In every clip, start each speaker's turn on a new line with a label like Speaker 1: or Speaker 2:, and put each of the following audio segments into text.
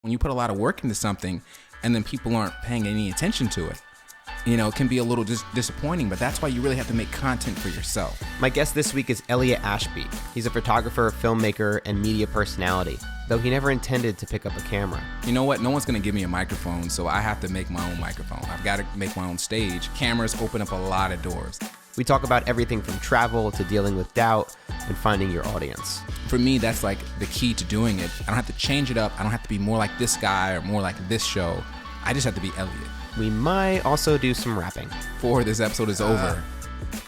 Speaker 1: When you put a lot of work into something and then people aren't paying any attention to it, it can be a little disappointing, but that's why you really have to make content for yourself.
Speaker 2: My guest this week is Elliott Ashby. He's a photographer, filmmaker, and media personality, though he never intended to pick up a camera.
Speaker 1: You know what? No one's going to give me a microphone, so I have to make my own microphone. I've got to make my own stage. Cameras open up a lot of doors.
Speaker 2: We talk about everything from travel to dealing with doubt and finding your audience.
Speaker 1: For me, that's like the key to doing it. I don't have to change it up. I don't have to be more like this guy or more like this show. I just have to be Elliott.
Speaker 2: We might also do some rapping.
Speaker 1: Before this episode is over,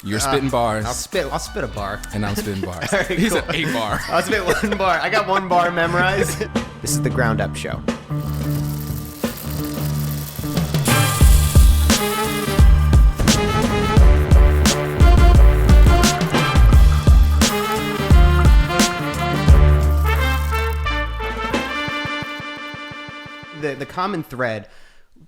Speaker 1: you're spitting bars.
Speaker 2: I'll spit a bar.
Speaker 1: And I'm spitting bars.
Speaker 2: Right,
Speaker 1: He's
Speaker 2: cool.
Speaker 1: an 8 bar.
Speaker 2: I'll spit one bar. I got one bar memorized. This is the Ground Up Show. The common thread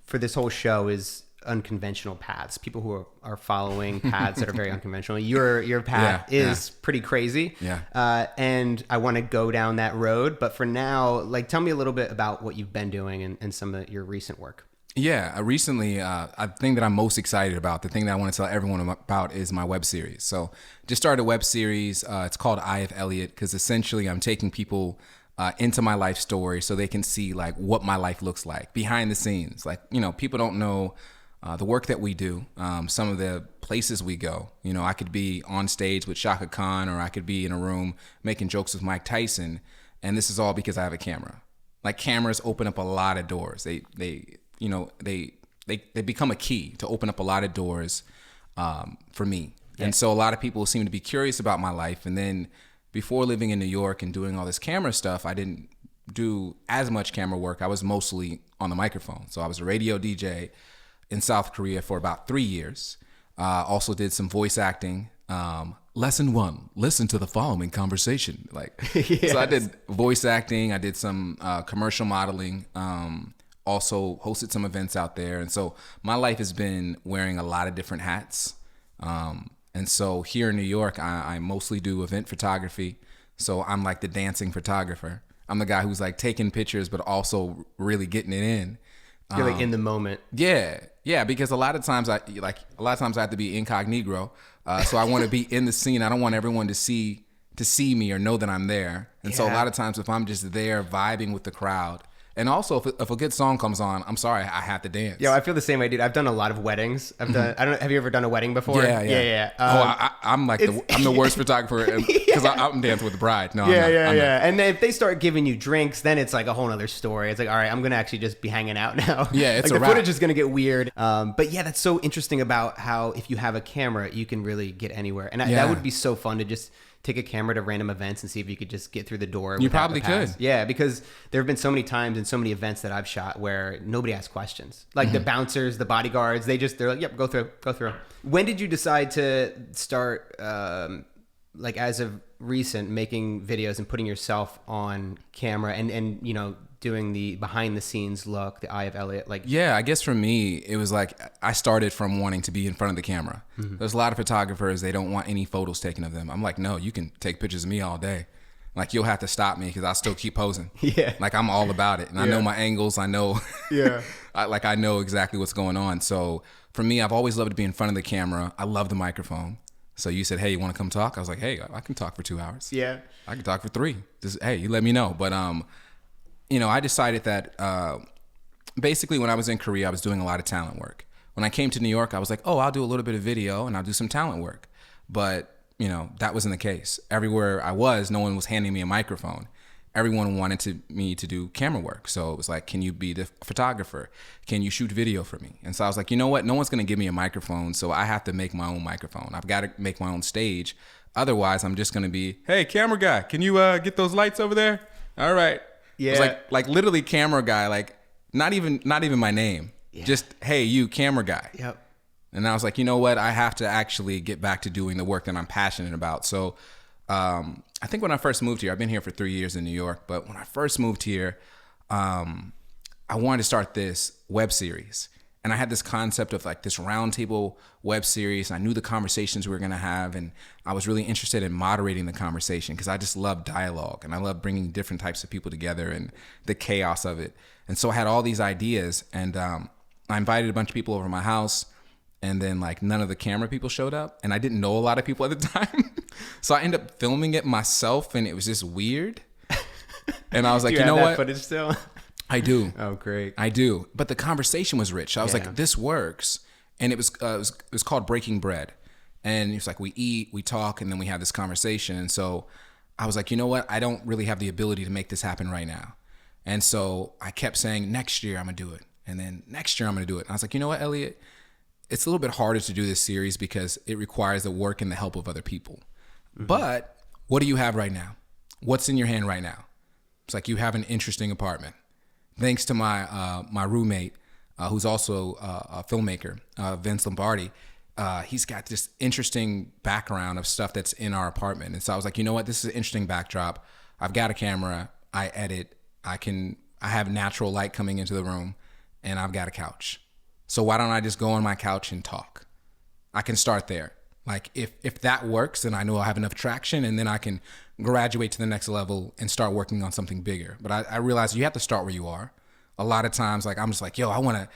Speaker 2: for this whole show is unconventional paths. People who are following paths that are very unconventional. Your path is pretty crazy.
Speaker 1: Yeah.
Speaker 2: And I want to go down that road. But for now, tell me a little bit about what you've been doing and some of your recent work.
Speaker 1: Yeah, recently, the thing that I'm most excited about, the thing that I want to tell everyone about is my web series. So just started a web series. It's called I of Elliott, because essentially I'm taking people into my life story so they can see what my life looks like behind the scenes. People don't know the work that we do, some of the places we go. I could be on stage with Shaka Khan, or I could be in a room making jokes with Mike Tyson. And this is all because I have a camera. Cameras open up a lot of doors. They become a key to open up a lot of doors for me. Yeah. And so a lot of people seem to be curious about my life. And then before living in New York and doing all this camera stuff, I didn't do as much camera work. I was mostly on the microphone. So I was a radio DJ in South Korea for about 3 years. Also did some voice acting. Lesson 1, listen to the following conversation.
Speaker 2: Yes.
Speaker 1: So I did voice acting. I did some commercial modeling. Also hosted some events out there. And so my life has been wearing a lot of different hats. And so here in New York, I mostly do event photography. So I'm like the dancing photographer. I'm the guy who's taking pictures, but also really getting it in.
Speaker 2: You're in the moment.
Speaker 1: Yeah, because a lot of times I have to be incognito. So I want to be in the scene. I don't want everyone to see me or know that I'm there. And so a lot of times if I'm just there vibing with the crowd. And also, if a good song comes on, I'm sorry, I have to dance.
Speaker 2: Yeah, I feel the same way, dude. I've done a lot of weddings. Have you ever done a wedding before?
Speaker 1: Yeah. I'm the worst photographer because I'm dancing with the bride. No, I'm not.
Speaker 2: And then if they start giving you drinks, then it's a whole other story. It's all right, I'm gonna actually just be hanging out now.
Speaker 1: Yeah, it's a
Speaker 2: the
Speaker 1: wrap.
Speaker 2: footage is gonna get weird. But yeah, that's so interesting about how if you have a camera, you can really get anywhere. And that would be so fun to just take a camera to random events and see if you could just get through the door.
Speaker 1: You probably could.
Speaker 2: Yeah, because there have been so many times in so many events that I've shot where nobody asks questions. The bouncers, the bodyguards, they're like, yep, go through. When did you decide to start, as of recent, making videos and putting yourself on camera and doing the behind the scenes look, the I of Elliott?
Speaker 1: Yeah, I guess for me, it was I started from wanting to be in front of the camera. Mm-hmm. There's a lot of photographers, they don't want any photos taken of them. I'm like, no, you can take pictures of me all day. You'll have to stop me because I'll still keep posing.
Speaker 2: Yeah.
Speaker 1: I'm all about it. And I know my angles. I know.
Speaker 2: Yeah.
Speaker 1: I know exactly what's going on. So for me, I've always loved to be in front of the camera. I love the microphone. So you said, hey, you want to come talk? I was like, hey, I can talk for 2 hours.
Speaker 2: Yeah.
Speaker 1: I can talk for 3. Just, hey, you let me know. But, I decided that basically when I was in Korea, I was doing a lot of talent work. When I came to New York, I was like, oh, I'll do a little bit of video and I'll do some talent work. But, that wasn't the case. Everywhere I was, no one was handing me a microphone. Everyone wanted me to do camera work. So it was like, can you be the photographer? Can you shoot video for me? And so I was like, you know what? No one's going to give me a microphone. So I have to make my own microphone. I've got to make my own stage. Otherwise, I'm just going to be, hey, camera guy, can you get those lights over there? All right.
Speaker 2: Yeah.
Speaker 1: It was like literally camera guy, not even my name. Yeah. Just, hey, you camera guy.
Speaker 2: Yep.
Speaker 1: And I was like, you know what? I have to actually get back to doing the work that I'm passionate about. So I think when I first moved here, I've been here for 3 years in New York, but when I first moved here, I wanted to start this web series. And I had this concept of like this roundtable web series. And I knew the conversations we were going to have. And I was really interested in moderating the conversation because I just love dialogue and I love bringing different types of people together and the chaos of it. And so I had all these ideas, and I invited a bunch of people over to my house, and then like none of the camera people showed up, and I didn't know a lot of people at the time. So I ended up filming it myself, and it was just weird. And I was like, you know what?
Speaker 2: Footage still?
Speaker 1: I do.
Speaker 2: Oh, great.
Speaker 1: I do. But the conversation was rich. I was
Speaker 2: Yeah.
Speaker 1: like, this works. And it was called Breaking Bread. And it's like we eat, we talk, and then we have this conversation. And so I was like, you know what? I don't really have the ability to make this happen right now. And so I kept saying, next year I'm going to do it. And then next year I'm going to do it. And I was like, you know what, Elliott? It's a little bit harder to do this series because it requires the work and the help of other people. Mm-hmm. But what do you have right now? What's in your hand right now? It's like you have an interesting apartment. Thanks to my roommate, who's also a filmmaker, Vince Lombardi. He's got this interesting background of stuff that's in our apartment. And so I was like, you know what? This is an interesting backdrop. I've got a camera. I edit. I have natural light coming into the room, and I've got a couch. So why don't I just go on my couch and talk? I can start there. Like if that works, then I know I have enough traction, and then I can graduate to the next level and start working on something bigger. But I realized you have to start where you are. A lot of times, like I'm just like, yo, I want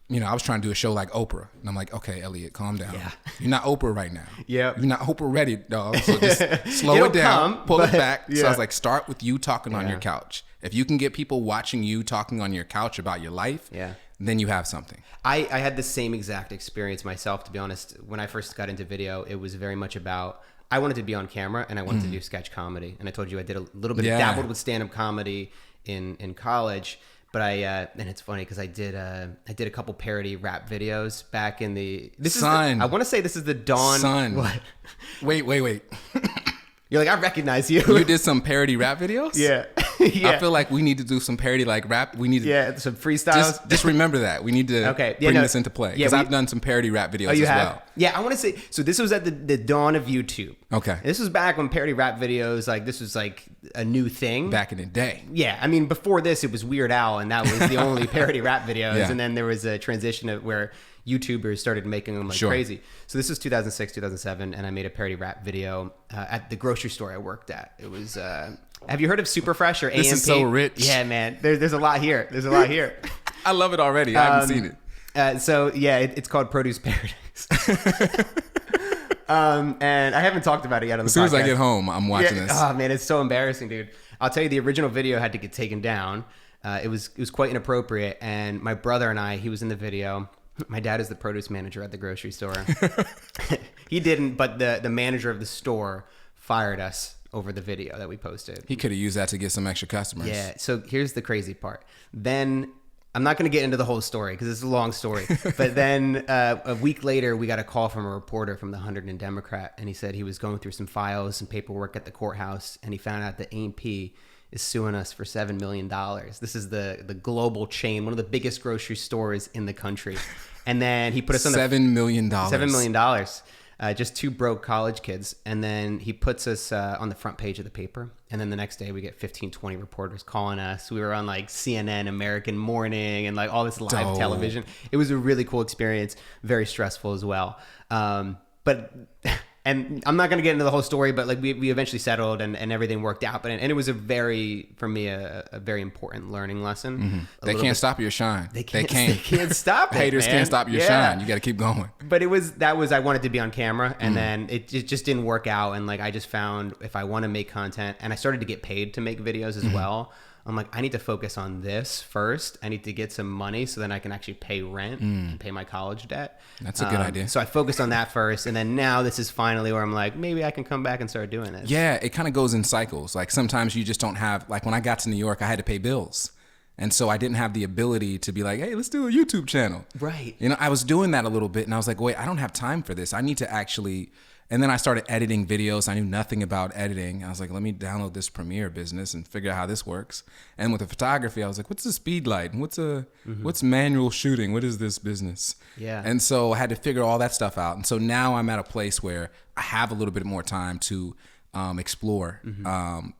Speaker 1: to, I was trying to do a show like Oprah, and I'm like, okay, Elliott, calm down. Yeah. You're not Oprah right now.
Speaker 2: Yeah.
Speaker 1: You're not Oprah ready, dog. So just slow it down, pull it back. Yeah. So I was like, start with you talking on your couch. If you can get people watching you talking on your couch about your life, then you have something.
Speaker 2: I had the same exact experience myself, to be honest. When I first got into video, it was very much about, I wanted to be on camera and I wanted to do sketch comedy. And I told you I did a little bit of dabbled with stand-up comedy in college. But and it's funny because I did a couple parody rap videos back in the, I want to say this is the dawn.
Speaker 1: Son.
Speaker 2: What?
Speaker 1: Wait.
Speaker 2: You're like, I recognize you.
Speaker 1: You did some parody rap videos?
Speaker 2: Yeah.
Speaker 1: I feel like we need to do some parody like rap. We need to,
Speaker 2: some freestyles.
Speaker 1: Just remember that. We need to bring this into play. Because I've done some parody rap videos as well.
Speaker 2: Yeah, I want to say, so this was at the dawn of YouTube.
Speaker 1: Okay.
Speaker 2: This was back when parody rap videos, like this was like a new thing.
Speaker 1: Back in the day.
Speaker 2: Yeah, I mean, before this, it was Weird Al, and that was the only parody rap videos. Yeah. And then there was a transition of where YouTubers started making them like crazy. So this was 2006, 2007, and I made a parody rap video at the grocery store I worked at. It was, have you heard of Super Fresh or AMP?
Speaker 1: This is so rich.
Speaker 2: Yeah, man. There's a lot here.
Speaker 1: I love it already. I haven't seen it.
Speaker 2: So yeah, it's called Produce Paradise. And I haven't talked about it yet on the podcast.
Speaker 1: As soon as I get home, I'm watching this.
Speaker 2: Oh man, it's so embarrassing, dude. I'll tell you, the original video had to get taken down. It was quite inappropriate, and my brother and I, he was in the video. My dad is the produce manager at the grocery store. He didn't, but the manager of the store fired us over the video that we posted.
Speaker 1: He could have used that to get some extra customers.
Speaker 2: Yeah. So here's the crazy part. Then I'm not going to get into the whole story because it's a long story. But then a week later, we got a call from a reporter from the Hunterdon Democrat, and he said he was going through some files and paperwork at the courthouse, and he found out that A&P is suing us for $7 million. This is the global chain, one of the biggest grocery stores in the country. And then he put us on
Speaker 1: $7 million.
Speaker 2: $7 million. Just two broke college kids. And then he puts us on the front page of the paper. And then the next day we get 15, 20 reporters calling us. We were on like CNN, American Morning, and like all this live television. It was a really cool experience. Very stressful as well. And I'm not going to get into the whole story, but like we eventually settled and everything worked out. But it was a very important learning lesson.
Speaker 1: Mm-hmm. They can't stop your shine. They can't
Speaker 2: stop it.
Speaker 1: Haters can't stop your shine. You got to keep going.
Speaker 2: But I wanted to be on camera, and then it just didn't work out. And like I just found if I want to make content, and I started to get paid to make videos as well. I'm like, I need to focus on this first. I need to get some money so then I can actually pay rent and pay my college debt.
Speaker 1: That's a good idea.
Speaker 2: So I focused on that first. And then now this is finally where I'm like, maybe I can come back and start doing this.
Speaker 1: Yeah, it kind of goes in cycles. Like sometimes you just don't have, like when I got to New York, I had to pay bills. And so I didn't have the ability to be like, hey, let's do a YouTube channel.
Speaker 2: Right.
Speaker 1: I was doing that a little bit and I was like, wait, I don't have time for this. I need to actually... And then I started editing videos. I knew nothing about editing. I was like, let me download this Premiere business and figure out how this works. And with the photography, I was like, what's a speed light? What's manual shooting? What is this business?
Speaker 2: Yeah.
Speaker 1: And so I had to figure all that stuff out. And so now I'm at a place where I have a little bit more time to explore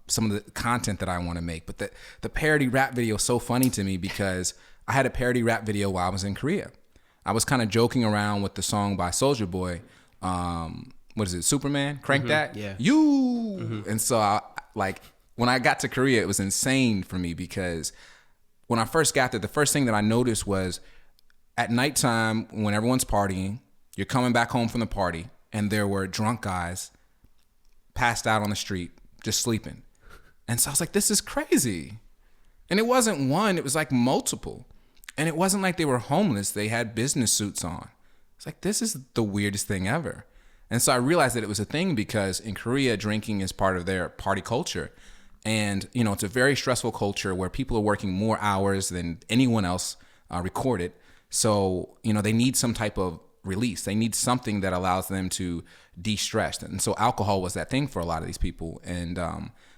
Speaker 1: some of the content that I want to make. But the parody rap video is so funny to me because I had a parody rap video while I was in Korea. I was kind of joking around with the song by Soulja Boy. What is it? Superman? Crank That?
Speaker 2: Yeah.
Speaker 1: You. And so when I got to Korea, it was insane for me because when I first got there, the first thing that I noticed was at nighttime when everyone's partying, you're coming back home from the party, and there were drunk guys passed out on the street, just sleeping. And so I was like, this is crazy. And it wasn't one, it was like multiple. And it wasn't like they were homeless. They had business suits on. It's like, this is the weirdest thing ever. And so I realized that it was a thing because in Korea, drinking is part of their party culture. And, you know, it's a very stressful culture where people are working more hours than anyone else recorded. So, you know, they need some type of release. They need something that allows them to de-stress. And so alcohol was that thing for a lot of these people. And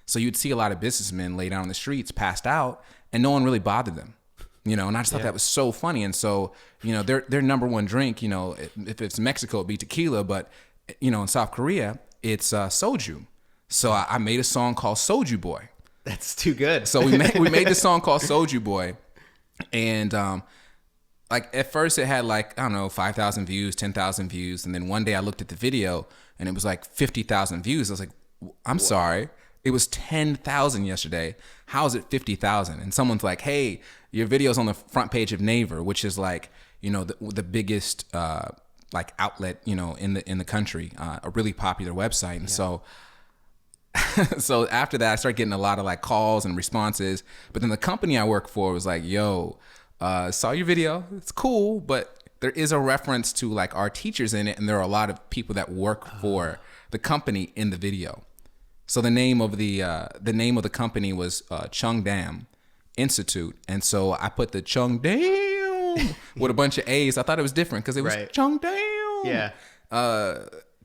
Speaker 1: so you'd see a lot of businessmen lay down on the streets, passed out, and no one really bothered them. You know, and I just thought that was so funny. And so, you know, their number one drink, you know, if it's Mexico, it'd be tequila. But, you know, in South Korea, it's soju. So I made a song called Soju Boy.
Speaker 2: That's too good.
Speaker 1: So we made this song called Soju Boy. And like at first it had like, I don't know, 5,000 views, 10,000 views. And then one day I looked at the video and it was like 50,000 views. I was like, I'm sorry. It was 10,000 yesterday. How is it 50,000? And someone's like, hey, your video's on the front page of Naver, which is like, you know, the biggest like outlet, you know, in the country, a really popular website. And so after that, I started getting a lot of like calls and responses. But then the company I work for was like, yo, saw your video. It's cool, but there is a reference to like our teachers in it. And there are a lot of people that work for the company in the video. So the name of the company was Cheongdam Institute, and so I put the Cheongdam with a bunch of A's. I thought it was different because it was Cheongdam.
Speaker 2: Yeah.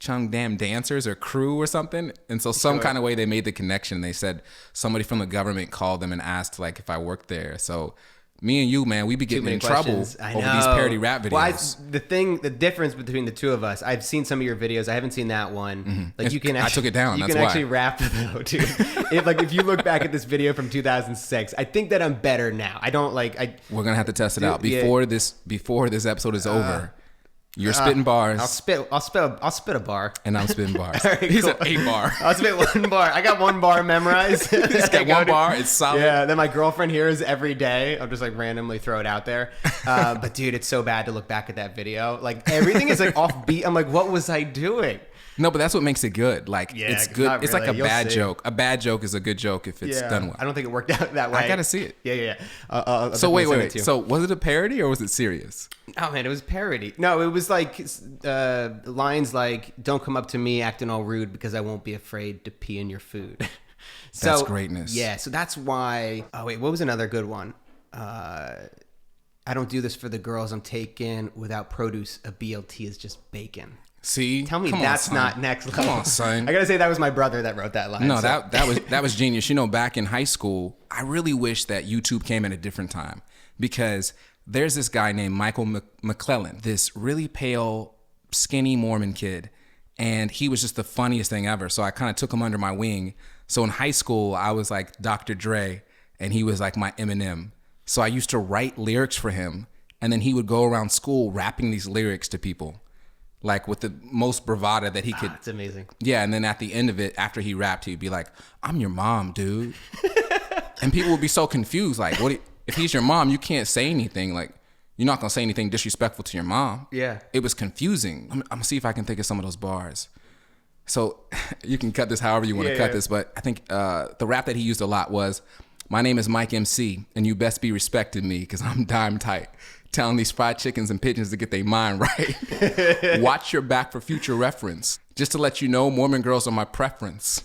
Speaker 1: Cheongdam dancers or crew or something. And so some kind of way they made the connection. They said somebody from the government called them and asked like if I worked there. So me and you, man, we be getting in trouble over these parody rap videos.
Speaker 2: Well, the difference between the two of us, I've seen some of your videos. I haven't seen that one.
Speaker 1: Mm-hmm.
Speaker 2: Like you can,
Speaker 1: I took it down.
Speaker 2: You
Speaker 1: That's
Speaker 2: can
Speaker 1: why.
Speaker 2: actually rap though, dude. If you look back at this video from 2006, I think that I'm better now. I don't like.
Speaker 1: We're gonna have to test it out before this episode is over. You're spitting bars.
Speaker 2: I'll spit a bar.
Speaker 1: And I'm spitting bars.
Speaker 2: Right,
Speaker 1: He's
Speaker 2: cool.
Speaker 1: an 8 bar.
Speaker 2: I'll spit one bar. I got one bar memorized.
Speaker 1: He's got one bar. It's solid.
Speaker 2: Yeah. Then my girlfriend hears every day. I'll just like randomly throw it out there. But dude, it's so bad to look back at that video. Like everything is like off beat. I'm like, what was I doing?
Speaker 1: No, but that's what makes it good. Like it's good. It's like a bad joke. A bad joke is a good joke if it's done well.
Speaker 2: I don't think it worked out that way.
Speaker 1: I gotta see it.
Speaker 2: Yeah.
Speaker 1: So wait. So was it a parody or was it serious?
Speaker 2: Oh man, it was parody. No, it was like lines like "Don't come up to me acting all rude because I won't be afraid to pee in your food." So,
Speaker 1: that's greatness.
Speaker 2: Yeah, so that's why. Oh wait, what was another good one? I don't do this for the girls I'm taking. Without produce, a BLT is just bacon.
Speaker 1: See,
Speaker 2: tell me that's not next level.
Speaker 1: Come on, son.
Speaker 2: I gotta say that was my brother that wrote that line.
Speaker 1: No, so. that was genius. You know, back in high school, I really wish that YouTube came at a different time because there's this guy named Michael McClellan, this really pale, skinny Mormon kid, and he was just the funniest thing ever. So I kind of took him under my wing. So in high school, I was like Dr. Dre, and he was like my Eminem. So I used to write lyrics for him, and then he would go around school rapping these lyrics to people. Like with the most bravado that he could.
Speaker 2: It's amazing.
Speaker 1: Yeah, and then at the end of it, after he rapped, he'd be like, "I'm your mom, dude." And people would be so confused. Like, if he's your mom, you can't say anything. Like, you're not gonna say anything disrespectful to your mom.
Speaker 2: Yeah.
Speaker 1: It was confusing. I'm gonna see if I can think of some of those bars. So you can cut this however you want to cut this, but I think the rap that he used a lot was, "My name is Mike MC, and you best be respecting me because I'm dime tight. Telling these fried chickens and pigeons to get their mind right. Watch your back for future reference. Just to let you know, Mormon girls are my preference."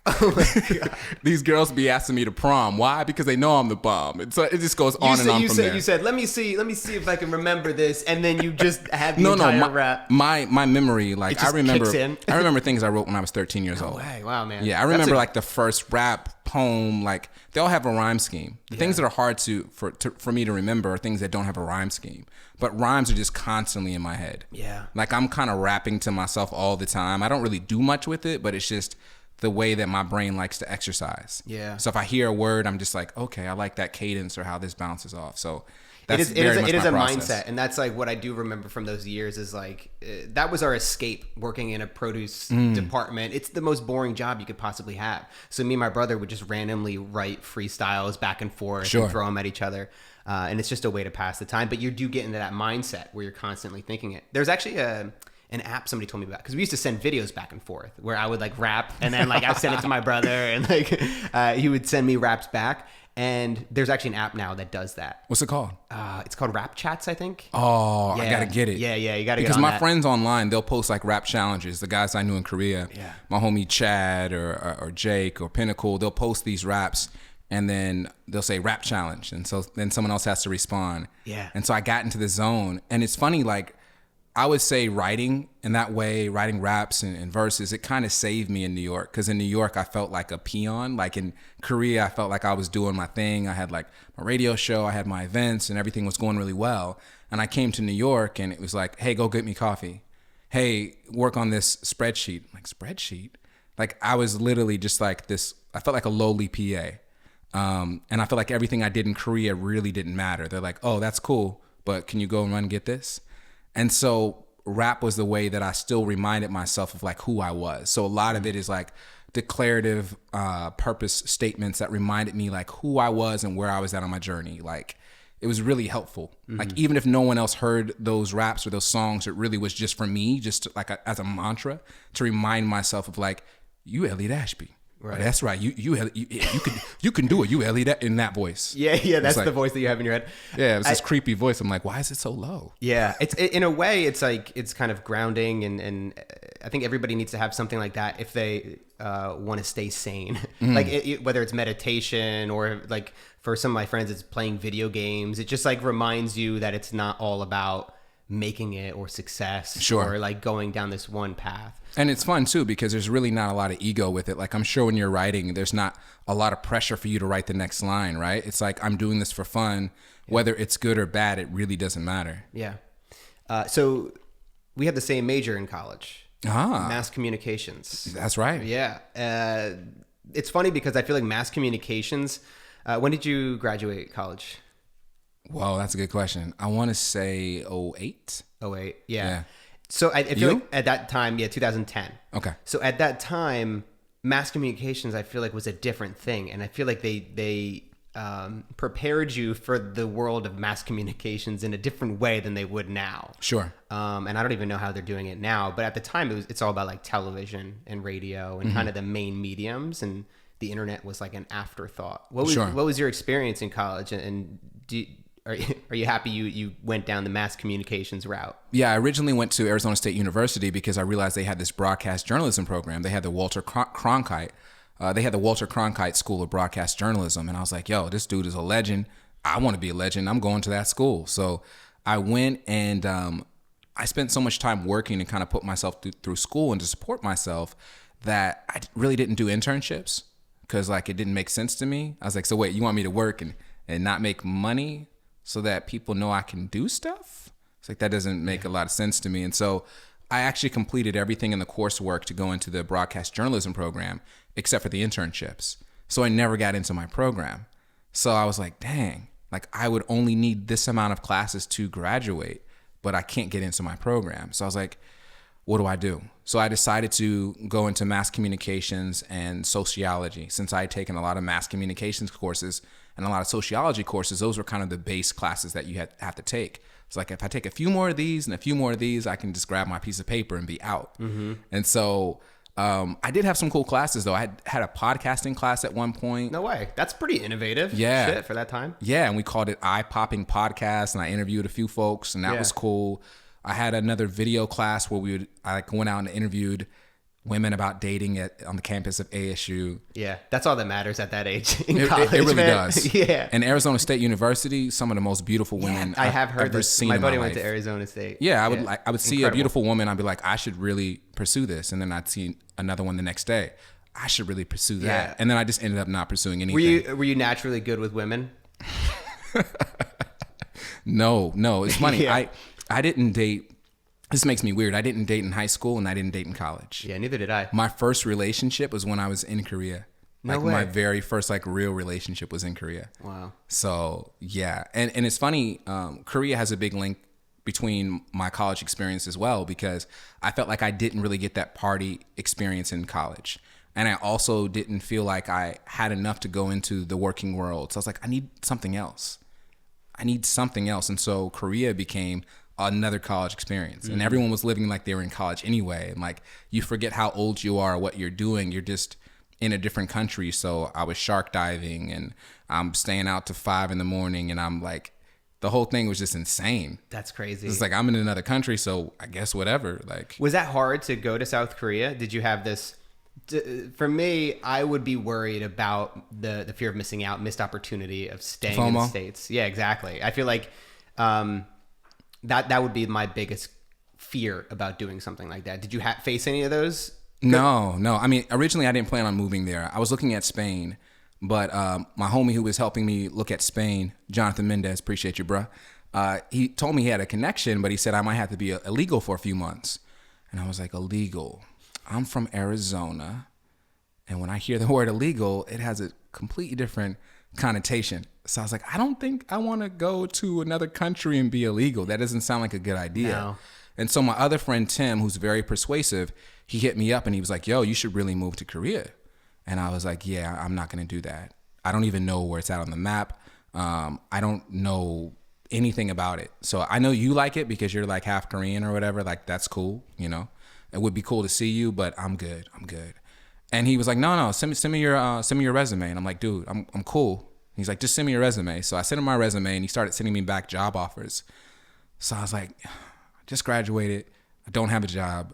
Speaker 1: Oh my God. These girls be asking me to prom. Why? Because they know I'm the bomb. And so it just goes on and on from there.
Speaker 2: You said, let me see if I can remember this, and then you just have the entire rap.
Speaker 1: My memory, like I remember things I wrote when I was 13 years old.
Speaker 2: Way. Wow, man.
Speaker 1: Yeah, I remember like the first rap poem. Like they all have a rhyme scheme. The things that are hard for me to remember are things that don't have a rhyme scheme. But rhymes are just constantly in my head.
Speaker 2: Yeah.
Speaker 1: Like I'm kind of rapping to myself all the time. I don't really do much with it, but it's just the way that my brain likes to exercise.
Speaker 2: Yeah.
Speaker 1: So if I hear a word, I'm just like, okay, I like that cadence or how this bounces off. So
Speaker 2: it
Speaker 1: that's
Speaker 2: is a
Speaker 1: process.
Speaker 2: mindset, and that's like what I do remember from those years is like that was our escape working in a produce department. It's the most boring job you could possibly have. So me and my brother would just randomly write freestyles back and forth and throw them at each other, and it's just a way to pass the time. But you do get into that mindset where you're constantly thinking it. There's actually an app somebody told me about, because we used to send videos back and forth where I would like rap and then like I'd send it to my brother and like he would send me raps back. And there's actually an app now that does that.
Speaker 1: What's it called?
Speaker 2: It's called Rap Chats, I think.
Speaker 1: Oh, yeah. I gotta get it.
Speaker 2: Yeah, you gotta get
Speaker 1: because
Speaker 2: on
Speaker 1: my
Speaker 2: that.
Speaker 1: friends online, they'll post like rap challenges. The guys I knew in Korea, my homie Chad or Jake or Pinnacle, they'll post these raps and then they'll say rap challenge, and so then someone else has to respond.
Speaker 2: Yeah.
Speaker 1: And so I got into the zone, and it's funny, like I would say writing in that way, writing raps and verses, it kind of saved me in New York. Because in New York, I felt like a peon. Like in Korea, I felt like I was doing my thing. I had like my radio show, I had my events, and everything was going really well. And I came to New York, and it was like, hey, go get me coffee. Hey, work on this spreadsheet. I'm like, spreadsheet? Like I was literally just like this, I felt like a lowly PA. And I felt like everything I did in Korea really didn't matter. They're like, oh, that's cool, but can you go and run and get this? And so rap was the way that I still reminded myself of like who I was. So a lot of it is like declarative purpose statements that reminded me like who I was and where I was at on my journey. Like it was really helpful. Like even if no one else heard those raps or those songs, it really was just for me, just like as a mantra to remind myself of like, you Elliott Ashby. Right. That's right. You can do it. You Elliott in that voice.
Speaker 2: Yeah. That's like, the voice that you have in your head.
Speaker 1: Yeah, it's this creepy voice. I'm like, why is it so low?
Speaker 2: Yeah, in a way, it's like it's kind of grounding, and I think everybody needs to have something like that if they want to stay sane. Like whether it's meditation or like for some of my friends, it's playing video games. It just like reminds you that it's not all about making it or success or like going down this one path.
Speaker 1: And it's fun too because there's really not a lot of ego with it. Like I'm sure when you're writing, there's not a lot of pressure for you to write the next line, right? It's like I'm doing this for fun. Whether it's good or bad, it really doesn't matter.
Speaker 2: Yeah. So we had the same major in college. Mass communications.
Speaker 1: That's right.
Speaker 2: Yeah. It's funny because I feel like mass communications, when did you graduate college?
Speaker 1: Well, that's a good question. I want to say 08.
Speaker 2: 08, yeah. So I feel like at that time, 2010.
Speaker 1: Okay.
Speaker 2: So at that time, mass communications, I feel like was a different thing. And I feel like they prepared you for the world of mass communications in a different way than they would now.
Speaker 1: Sure.
Speaker 2: And I don't even know how they're doing it now. But at the time, it's all about like television and radio and kind of the main mediums. And the internet was like an afterthought. What was your experience in college? And are you happy you went down the mass communications route? Yeah,
Speaker 1: I originally went to Arizona State University because I realized they had this broadcast journalism program. They had the Walter Cronkite. School of Broadcast Journalism. And I was like, yo, this dude is a legend. I want to be a legend. I'm going to that school. So I went and I spent so much time working and kind of put myself through school and to support myself that I really didn't do internships because like it didn't make sense to me. I was like, so wait, you want me to work and not make money so that people know I can do stuff? It's like, that doesn't make a lot of sense to me. And so I actually completed everything in the coursework to go into the broadcast journalism program, except for the internships. So I never got into my program. So I was like, dang, like I would only need this amount of classes to graduate, but I can't get into my program. So I was like, what do I do? So I decided to go into mass communications and sociology. Since I had taken a lot of mass communications courses and a lot of sociology courses, those were kind of the base classes that you have to take. It's like, if I take a few more of these and a few more of these, I can just grab my piece of paper and be out. Mm-hmm. And so I did have some cool classes, though. I had a podcasting class at one point.
Speaker 2: No way. That's pretty innovative.
Speaker 1: Yeah.
Speaker 2: Shit, for that time.
Speaker 1: Yeah, and we called it Eye Popping Podcast, and I interviewed a few folks, and that was cool. I had another video class where I went out and interviewed women about dating on the campus of ASU.
Speaker 2: Yeah, that's all that matters at that age in college.
Speaker 1: It really does.
Speaker 2: Yeah.
Speaker 1: And Arizona State University, some of the most beautiful women
Speaker 2: I have heard
Speaker 1: ever
Speaker 2: this.
Speaker 1: seen
Speaker 2: My
Speaker 1: in
Speaker 2: buddy
Speaker 1: my
Speaker 2: went
Speaker 1: life.
Speaker 2: to Arizona State.
Speaker 1: Yeah, I would see a beautiful woman. I'd be like, I should really pursue this. And then I'd see another one the next day. I should really pursue that. Yeah. And then I just ended up not pursuing anything.
Speaker 2: Were you naturally good with women?
Speaker 1: No. It's funny. I didn't date this makes me weird. I didn't date in high school and I didn't date in college.
Speaker 2: Yeah, neither did I.
Speaker 1: My first relationship was when I was in Korea.
Speaker 2: No
Speaker 1: like
Speaker 2: way.
Speaker 1: my very first like real relationship was in Korea.
Speaker 2: Wow.
Speaker 1: So yeah, and it's funny. Korea has a big link between my college experience as well, because I felt like I didn't really get that party experience in college, and I also didn't feel like I had enough to go into the working world. So I was like, I need something else. And so Korea became another college experience, and everyone was living like they were in college anyway. And like, you forget how old you are, what you're doing. You're just in a different country. So I was shark diving, and I'm staying out to 5 a.m, and I'm like, the whole thing was just insane.
Speaker 2: That's crazy.
Speaker 1: It's like, I'm in another country, so I guess whatever. Like,
Speaker 2: Was that hard to go to South Korea? Did you have this? For me, I would be worried about the fear of missing out, missed opportunity of staying in the
Speaker 1: FOMO?
Speaker 2: States. Yeah, exactly. I feel like that would be my biggest fear about doing something like that. Did you face any of those?
Speaker 1: No. I mean, originally I didn't plan on moving there. I was looking at Spain, but my homie who was helping me look at Spain, Jonathan Mendez, appreciate you, bruh. He told me he had a connection, but he said I might have to be illegal for a few months. And I was like, illegal? I'm from Arizona. And when I hear the word illegal, it has a completely different connotation. So I was like, I don't think I want to go to another country and be illegal. That doesn't sound like a good idea.
Speaker 2: No.
Speaker 1: And so my other friend, Tim, who's very persuasive, he hit me up and he was like, yo, you should really move to Korea. And I was like, yeah, I'm not going to do that. I don't even know where it's at on the map. I don't know anything about it. So I know you like it because you're like half Korean or whatever. Like, that's cool. You know, it would be cool to see you, but I'm good. And he was like, no, send me your resume. And I'm like, dude, I'm cool. He's like, just send me your resume. So I sent him my resume and he started sending me back job offers. So I was like, I just graduated. I don't have a job.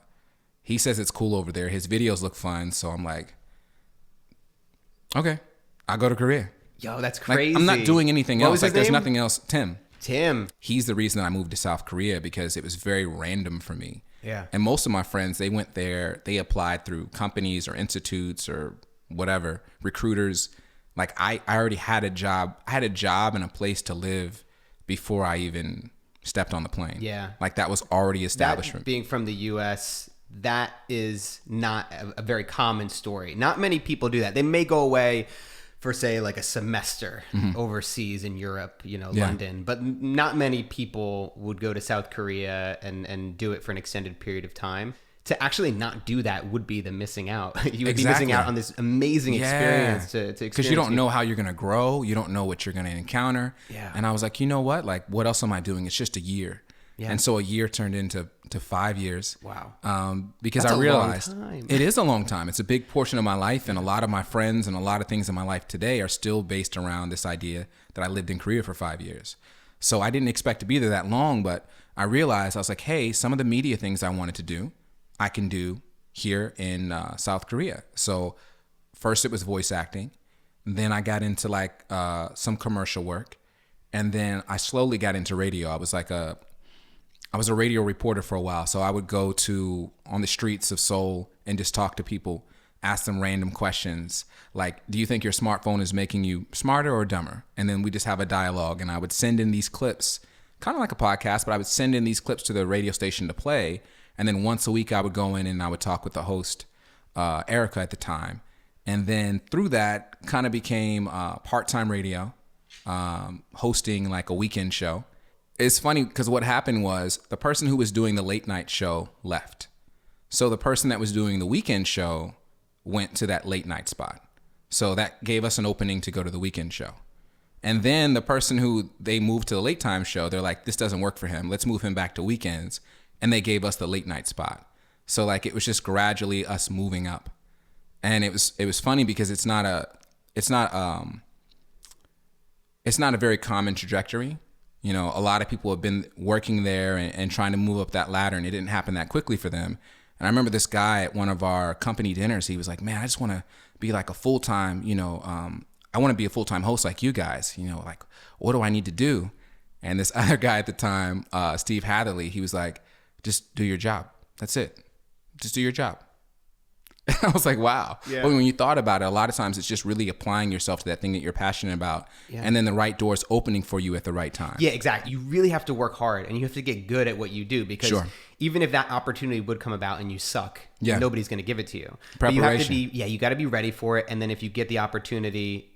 Speaker 1: He says it's cool over there. His videos look fun. So I'm like, okay, I'll go to Korea.
Speaker 2: Yo, that's
Speaker 1: Like,
Speaker 2: crazy.
Speaker 1: I'm not doing anything
Speaker 2: What
Speaker 1: else.
Speaker 2: was
Speaker 1: Like,
Speaker 2: his
Speaker 1: there's
Speaker 2: name?
Speaker 1: nothing else. Tim. He's the reason that I moved to South Korea, because it was very random for me.
Speaker 2: Yeah.
Speaker 1: And most of my friends, they went there, they applied through companies or institutes or whatever, recruiters. Like, I already had a job. I had a job and a place to live before I even stepped on the plane.
Speaker 2: Yeah.
Speaker 1: Like, that was already established.
Speaker 2: That being from the U.S., that is not a very common story. Not many people do that. They may go away for, say, like a semester overseas in Europe, London, but not many people would go to South Korea and do it for an extended period of time. To actually not do that would be the missing out. You would be missing out on this amazing experience to experience.
Speaker 1: Because you don't know how you're going to grow. You don't know what you're going to encounter.
Speaker 2: Yeah.
Speaker 1: And I was like, you know what? Like, what else am I doing? It's just a year.
Speaker 2: Yeah.
Speaker 1: And so a year turned into 5 years.
Speaker 2: Wow.
Speaker 1: Because
Speaker 2: That's
Speaker 1: I realized
Speaker 2: a long time.
Speaker 1: it is a long time. It's a big portion of my life. And a lot of my friends and a lot of things in my life today are still based around this idea that I lived in Korea for 5 years. So I didn't expect to be there that long, but I realized, I was like, hey, some of the media things I wanted to do, I can do here in South Korea. So first it was voice acting. Then I got into like some commercial work. And then I slowly got into radio. I was a radio reporter for a while. So I would go on the streets of Seoul and just talk to people, ask them random questions. Like, do you think your smartphone is making you smarter or dumber? And then we just have a dialogue, and I would send in these clips, kind of like a podcast, but I would send in these clips to the radio station to play. And then once a week I would go in and I would talk with the host, Erica at the time. And then through that kind of became part-time radio, hosting like a weekend show. It's funny because what happened was the person who was doing the late night show left. So the person that was doing the weekend show went to that late night spot. So that gave us an opening to go to the weekend show. And then the person who they moved to the late time show, they're like, this doesn't work for him. Let's move him back to weekends. And they gave us the late night spot. So like, it was just gradually us moving up. And it was funny because it's not a very common trajectory. You know, a lot of people have been working there and trying to move up that ladder, and it didn't happen that quickly for them. And I remember this guy at one of our company dinners, he was like, man, I just want to be like a full-time, I want to be a full-time host like you guys, like, what do I need to do? And this other guy at the time, Steve Hatherley, he was like, just do your job. That's it. Just do your job. I was like, wow.
Speaker 2: Yeah.
Speaker 1: But when you thought about it, a lot of times it's just really applying yourself to that thing that you're passionate about.
Speaker 2: Yeah.
Speaker 1: And then the right doors opening for you at the right time.
Speaker 2: Yeah, exactly. You really have to work hard and you have to get good at what you do, because
Speaker 1: Sure.
Speaker 2: even if that opportunity would come about and you suck,
Speaker 1: Yeah.
Speaker 2: nobody's going to give it to you. But
Speaker 1: Preparation.
Speaker 2: you have to be, you got to be ready for it. And then if you get the opportunity,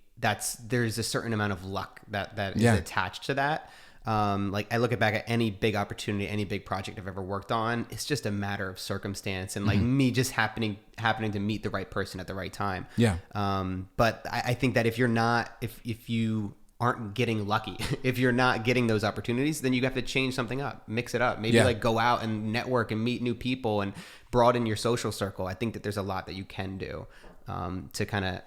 Speaker 2: there's a certain amount of luck that is attached to that. Like I look back at any big opportunity, any big project I've ever worked on, it's just a matter of circumstance and like me just happening to meet the right person at the right time.
Speaker 1: Yeah.
Speaker 2: But I think that if you aren't getting lucky, if you're not getting those opportunities, then you have to change something up, mix it up, maybe like go out and network and meet new people and broaden your social circle. I think that there's a lot that you can do, to kind of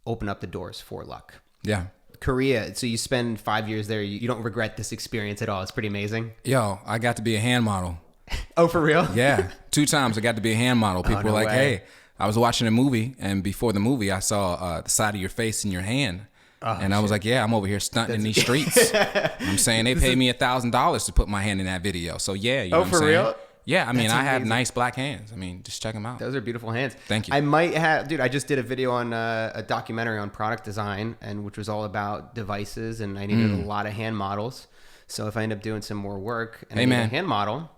Speaker 2: open up the doors for luck.
Speaker 1: Yeah.
Speaker 2: Korea. So you spend 5 years there. You don't regret this experience at all. It's pretty amazing.
Speaker 1: Yo, I got to be a hand model.
Speaker 2: Oh, for real?
Speaker 1: Yeah. 2 times I got to be a hand model. People were like, hey, I was watching a movie, and before the movie, I saw the side of your face in your hand. And I was like, yeah, I'm over here stunting in these streets. I'm saying they paid me $1,000 to put my hand in that video. So yeah. You know what I'm saying?
Speaker 2: Real?
Speaker 1: Yeah, I mean,
Speaker 2: That's
Speaker 1: I have
Speaker 2: amazing.
Speaker 1: nice black hands. I mean, just check them out.
Speaker 2: Those are beautiful hands.
Speaker 1: Thank you.
Speaker 2: I might have, dude, I just did a video on a documentary on product design, and which was all about devices, and I needed a lot of hand models. So if I end up doing some more work and I need a hand model,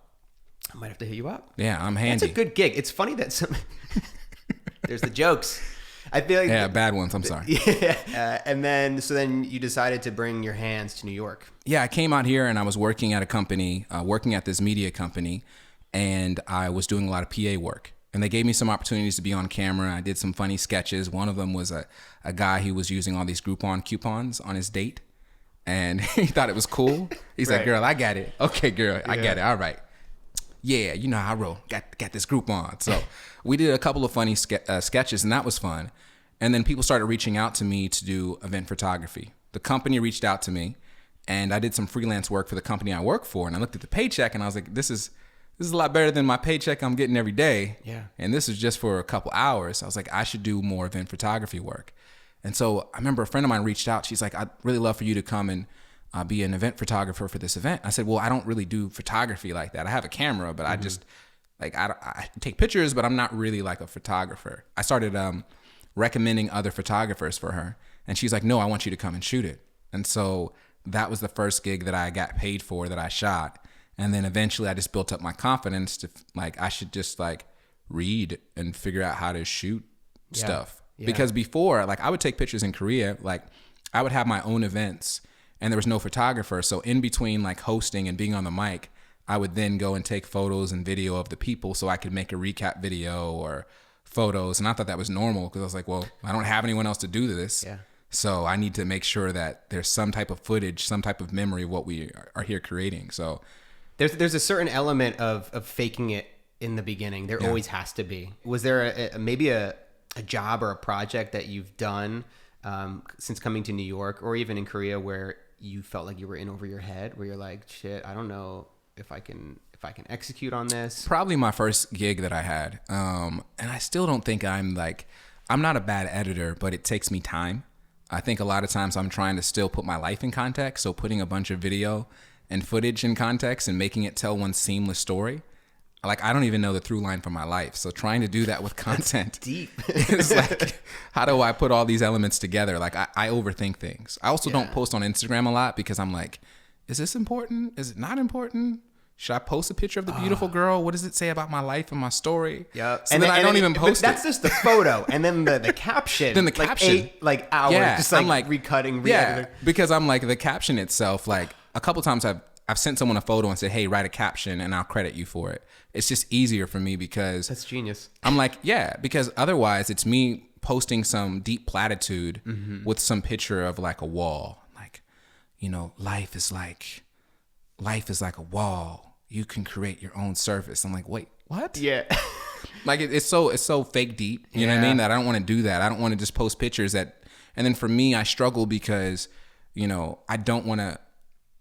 Speaker 2: I might have to hit you up.
Speaker 1: Yeah, I'm handy.
Speaker 2: That's a good gig. It's funny that there's the jokes. I feel like
Speaker 1: bad ones. I'm sorry.
Speaker 2: Yeah. And then you decided to bring your hands to New York.
Speaker 1: Yeah, I came out here and I was working at a company, working at this media company, and I was doing a lot of PA work. And they gave me some opportunities to be on camera. I did some funny sketches. One of them was a guy who was using all these Groupon coupons on his date, and he thought it was cool. He's like, girl, I got it. Okay, girl, I got it. All right. Yeah, you know how I roll. Got this Groupon. So we did a couple of funny sketches, and that was fun. And then people started reaching out to me to do event photography. The company reached out to me, and I did some freelance work for the company I work for. And I looked at the paycheck, and I was like, this is a lot better than my paycheck I'm getting every day.
Speaker 2: Yeah.
Speaker 1: And this is just for a couple hours. I was like, I should do more event photography work. And so I remember a friend of mine reached out. She's like, I'd really love for you to come and be an event photographer for this event. I said, well, I don't really do photography like that. I have a camera, but I just I take pictures, but I'm not really like a photographer. I started recommending other photographers for her. And she's like, no, I want you to come and shoot it. And so that was the first gig that I got paid for that I shot. And then eventually I just built up my confidence to like, I should just like read and figure out how to shoot stuff. Yeah. Because before, like I would take pictures in Korea, like I would have my own events and there was no photographer. So in between like hosting and being on the mic, I would then go and take photos and video of the people so I could make a recap video or photos. And I thought that was normal because I was like, well, I don't have anyone else to do this. Yeah. So I need to make sure that there's some type of footage, some type of memory of what we are here creating. So
Speaker 2: there's a certain element of faking it in the beginning. There always has to be. Was there maybe a job or a project that you've done since coming to New York or even in Korea where you felt like you were in over your head, where you're like, shit, I don't know if I can execute on this?
Speaker 1: Probably my first gig that I had. And I still don't think I'm not a bad editor, but it takes me time. I think a lot of times I'm trying to still put my life in context. So putting a bunch of video and footage in context and making it tell one seamless story. Like, I don't even know the through line for my life. So trying to do that with content.
Speaker 2: That's deep.
Speaker 1: It's like, how do I put all these elements together? Like, I overthink things. I also don't post on Instagram a lot because I'm like, is this important? Is it not important? Should I post a picture of the beautiful girl? What does it say about my life and my story?
Speaker 2: Yep.
Speaker 1: So and then I don't even post
Speaker 2: that's just the photo. And then the caption.
Speaker 1: Then the caption.
Speaker 2: 8 hours. Yeah, just like, I'm like recutting, re-editing.
Speaker 1: Yeah, because I'm like, the caption itself, like a couple times I've sent someone a photo and said, hey, write a caption and I'll credit you for it. It's just easier for me because
Speaker 2: that's genius.
Speaker 1: I'm like, yeah, because otherwise it's me posting some deep platitude with some picture of like a wall. Like, you know, life is like a wall. You can create your own surface. I'm like, wait, what?
Speaker 2: Yeah.
Speaker 1: Like it's so fake deep. You know what I mean? That I don't want to do that. I don't want to just post pictures and then for me, I struggle because, you know, I don't want to,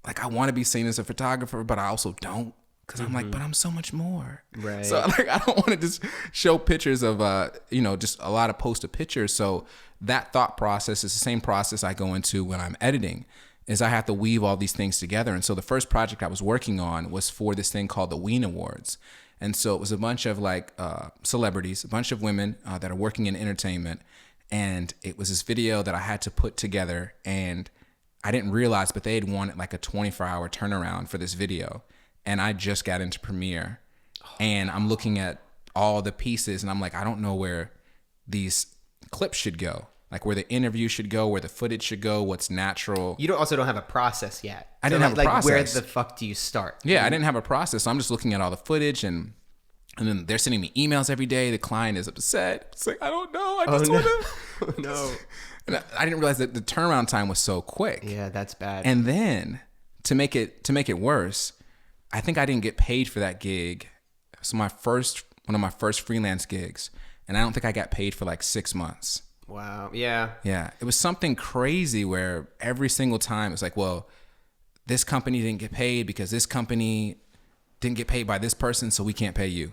Speaker 1: like, I want to be seen as a photographer, but I also don't. Cause I'm like, but I'm so much more.
Speaker 2: Right.
Speaker 1: So like, I don't want to just show pictures of, you know, just a lot of posted pictures. So that thought process is the same process I go into when I'm editing. is I have to weave all these things together. And so the first project I was working on was for this thing called the Ween Awards. And so it was a bunch of like celebrities, a bunch of women that are working in entertainment. And it was this video that I had to put together, and I didn't realize, but they had wanted like a 24-hour turnaround for this video. And I just got into Premiere, and I'm looking at all the pieces, and I'm like, I don't know where these clips should go, like where the interview should go, where the footage should go, what's natural.
Speaker 2: You also don't have a process yet.
Speaker 1: I didn't have a process.
Speaker 2: Where the fuck do you start?
Speaker 1: Yeah, I didn't have a process. So I'm just looking at all the footage, and then they're sending me emails every day. The client is upset. It's like, I don't know. I just want to.
Speaker 2: No.
Speaker 1: And I didn't realize that the turnaround time was so quick.
Speaker 2: Yeah, that's bad.
Speaker 1: And then to make it worse, I think I didn't get paid for that gig. So one of my first freelance gigs, and I don't think I got paid for like 6 months.
Speaker 2: Wow. Yeah.
Speaker 1: Yeah. It was something crazy where every single time it's like, well, this company didn't get paid because this company didn't get paid by this person, so we can't pay you.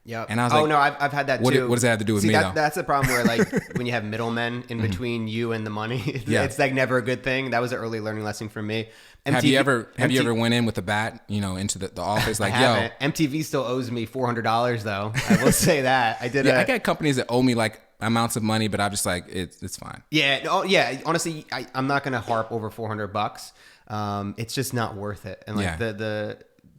Speaker 2: Yeah.
Speaker 1: And I was like,
Speaker 2: no, I've had that too.
Speaker 1: What does that have to do with me, though?
Speaker 2: That's the problem where, like, when you have middlemen in between you and the money, it's like never a good thing. That was an early learning lesson for me.
Speaker 1: Have you ever went in with a bat, into the office like, yo?
Speaker 2: MTV still owes me $400 though. I will say that. I got
Speaker 1: companies that owe me like amounts of money, but I'm just like, it's fine.
Speaker 2: Yeah. Oh, yeah. Honestly, I'm not going to harp over $400. It's just not worth it. And like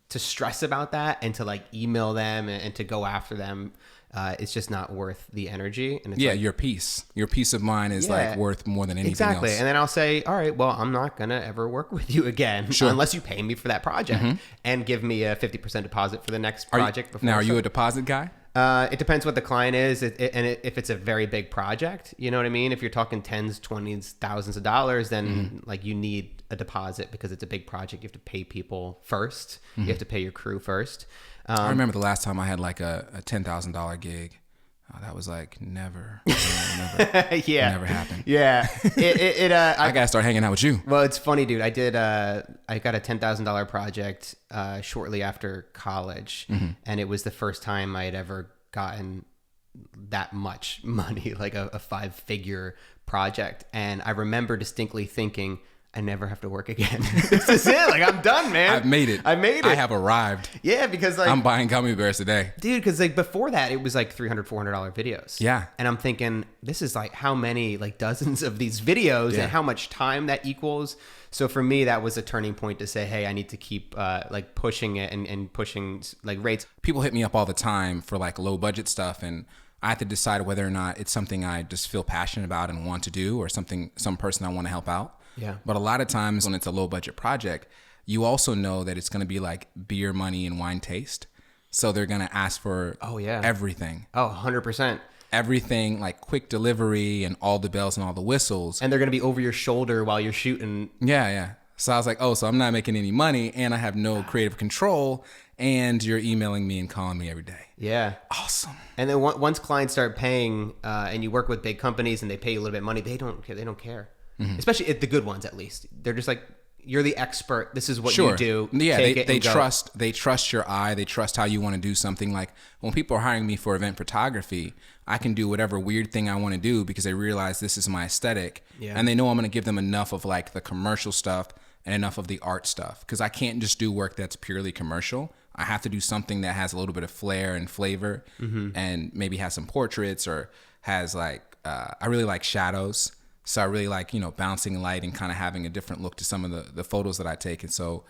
Speaker 2: to stress about that and to like email them and to go after them, it's just not worth the energy. And it's
Speaker 1: your peace of mind is like worth more than anything else.
Speaker 2: And then I'll say, all right, well, I'm not going to ever work with you again unless you pay me for that project and give me a 50% deposit for the next project.
Speaker 1: Are you a deposit guy?
Speaker 2: It depends what the client is, and if it's a very big project, you know what I mean? If you're talking tens, 20s, thousands of dollars, then like you need a deposit because it's a big project. You have to pay people first. You have to pay your crew first.
Speaker 1: I remember the last time I had like a $10,000 gig. That was like never happened.
Speaker 2: Yeah.
Speaker 1: I gotta start hanging out with you.
Speaker 2: Well, it's funny, dude. I got a $10,000 project shortly after college, and it was the first time I had ever gotten that much money, like a 5-figure project. And I remember distinctly thinking, I never have to work again. This is it. Like, I'm done, man.
Speaker 1: I've made it.
Speaker 2: I
Speaker 1: have arrived.
Speaker 2: Yeah, because like
Speaker 1: I'm buying gummy bears today.
Speaker 2: Dude, because like before that, it was like $300, $400 videos.
Speaker 1: Yeah.
Speaker 2: And I'm thinking, this is like how many, like dozens of these videos and how much time that equals. So for me, that was a turning point to say, hey, I need to keep like pushing it and pushing like rates.
Speaker 1: People hit me up all the time for like low budget stuff, and I have to decide whether or not it's something I just feel passionate about and want to do, or some person I want to help out.
Speaker 2: Yeah.
Speaker 1: But a lot of times when it's a low budget project, you also know that it's going to be like beer, money, and wine taste. So they're going to ask for everything.
Speaker 2: Oh, 100%.
Speaker 1: Everything, like quick delivery and all the bells and all the whistles.
Speaker 2: And they're going to be over your shoulder while you're shooting.
Speaker 1: Yeah. So I was like, so I'm not making any money, and I have no creative control, and you're emailing me and calling me every day.
Speaker 2: Yeah.
Speaker 1: Awesome.
Speaker 2: And then once clients start paying and you work with big companies and they pay you a little bit of money, they don't care. Especially the good ones, at least. They're just like, you're the expert. This is what you do.
Speaker 1: Yeah, they trust your eye. They trust how you want to do something. Like when people are hiring me for event photography, I can do whatever weird thing I want to do because they realize this is my aesthetic. Yeah. And they know I'm going to give them enough of like the commercial stuff and enough of the art stuff, because I can't just do work that's purely commercial. I have to do something that has a little bit of flair and flavor, and maybe has some portraits, or has like I really like shadows. So I really like, bouncing light and kind of having a different look to some of the photos that I take. And so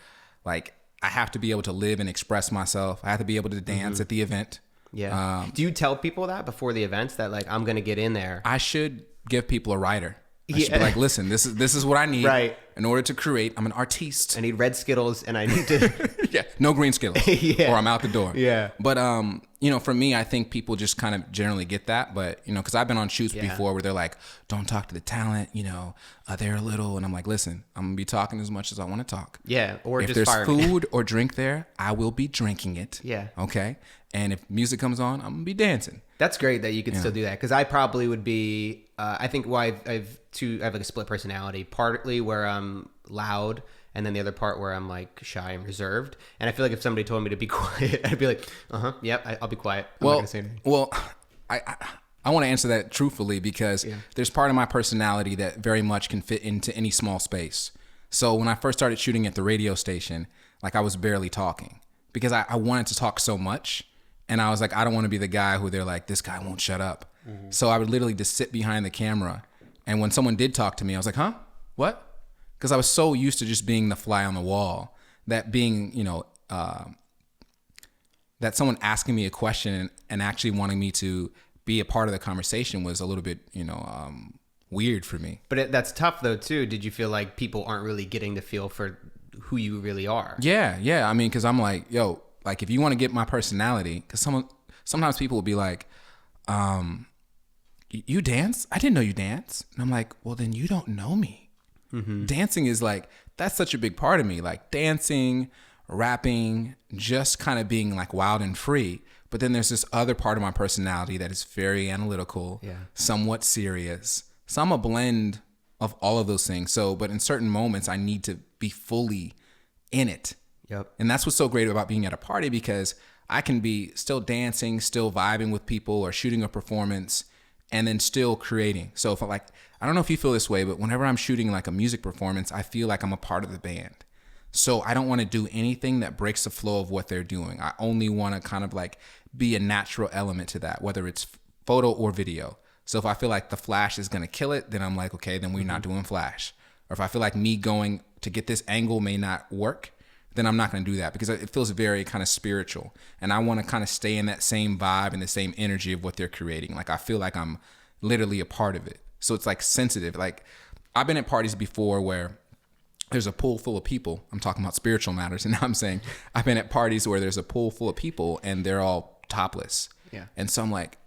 Speaker 1: like I have to be able to live and express myself. I have to be able to dance at the event.
Speaker 2: Yeah. Do you tell people that before the events that like, I'm going to get in there?
Speaker 1: I should give people a writer. I should be like, listen, this is what I need in order to create. I'm an artiste.
Speaker 2: I need red Skittles and I need to...
Speaker 1: no green Skittles or I'm out the door.
Speaker 2: Yeah.
Speaker 1: But, for me, I think people just kind of generally get that. But, because I've been on shoots before where they're like, don't talk to the talent, they're a little. And I'm like, listen, I'm going to be talking as much as I want to talk.
Speaker 2: Yeah. Or
Speaker 1: if
Speaker 2: just
Speaker 1: there's
Speaker 2: fire
Speaker 1: food or drink there, I will be drinking it.
Speaker 2: Yeah.
Speaker 1: Okay. And if music comes on, I'm going to be dancing.
Speaker 2: That's great that you can still do that, because I probably would be. I think why I have like a split personality. Partly where I'm loud, and then the other part where I'm like shy and reserved. And I feel like if somebody told me to be quiet, I'd be like, yep, I'll be quiet. I'm not gonna say anything.
Speaker 1: Well, I want to answer that truthfully, because there's part of my personality that very much can fit into any small space. So when I first started shooting at the radio station, like I was barely talking because I wanted to talk so much. And I was like, I don't want to be the guy who they're like, this guy won't shut up. Mm-hmm. So I would literally just sit behind the camera. And when someone did talk to me, I was like, huh? What? Because I was so used to just being the fly on the wall that being, that someone asking me a question and actually wanting me to be a part of the conversation was a little bit, weird for me.
Speaker 2: But that's tough though too. Did you feel like people aren't really getting the feel for who you really are?
Speaker 1: Yeah. I mean, because I'm like, yo, like if you want to get my personality, because sometimes people will be like, you dance? I didn't know you dance. And I'm like, well, then you don't know me. Mm-hmm. Dancing is like, that's such a big part of me. Like dancing, rapping, just kind of being like wild and free. But then there's this other part of my personality that is very analytical, somewhat serious. So I'm a blend of all of those things. So, but in certain moments, I need to be fully in it.
Speaker 2: Yep.
Speaker 1: And that's what's so great about being at a party, because I can be still dancing, still vibing with people or shooting a performance and then still creating. So if I don't know if you feel this way, but whenever I'm shooting like a music performance, I feel like I'm a part of the band. So I don't want to do anything that breaks the flow of what they're doing. I only want to kind of like be a natural element to that, whether it's photo or video. So if I feel like the flash is going to kill it, then I'm like, okay, then we're not doing flash. Or if I feel like me going to get this angle may not work, then I'm not going to do that, because it feels very kind of spiritual. And I want to kind of stay in that same vibe and the same energy of what they're creating. Like I feel like I'm literally a part of it. So it's like sensitive. Like I've been at parties before where there's a pool full of people. I'm talking about spiritual matters. And now I'm saying I've been at parties where there's a pool full of people and they're all topless.
Speaker 2: Yeah.
Speaker 1: And so I'm like,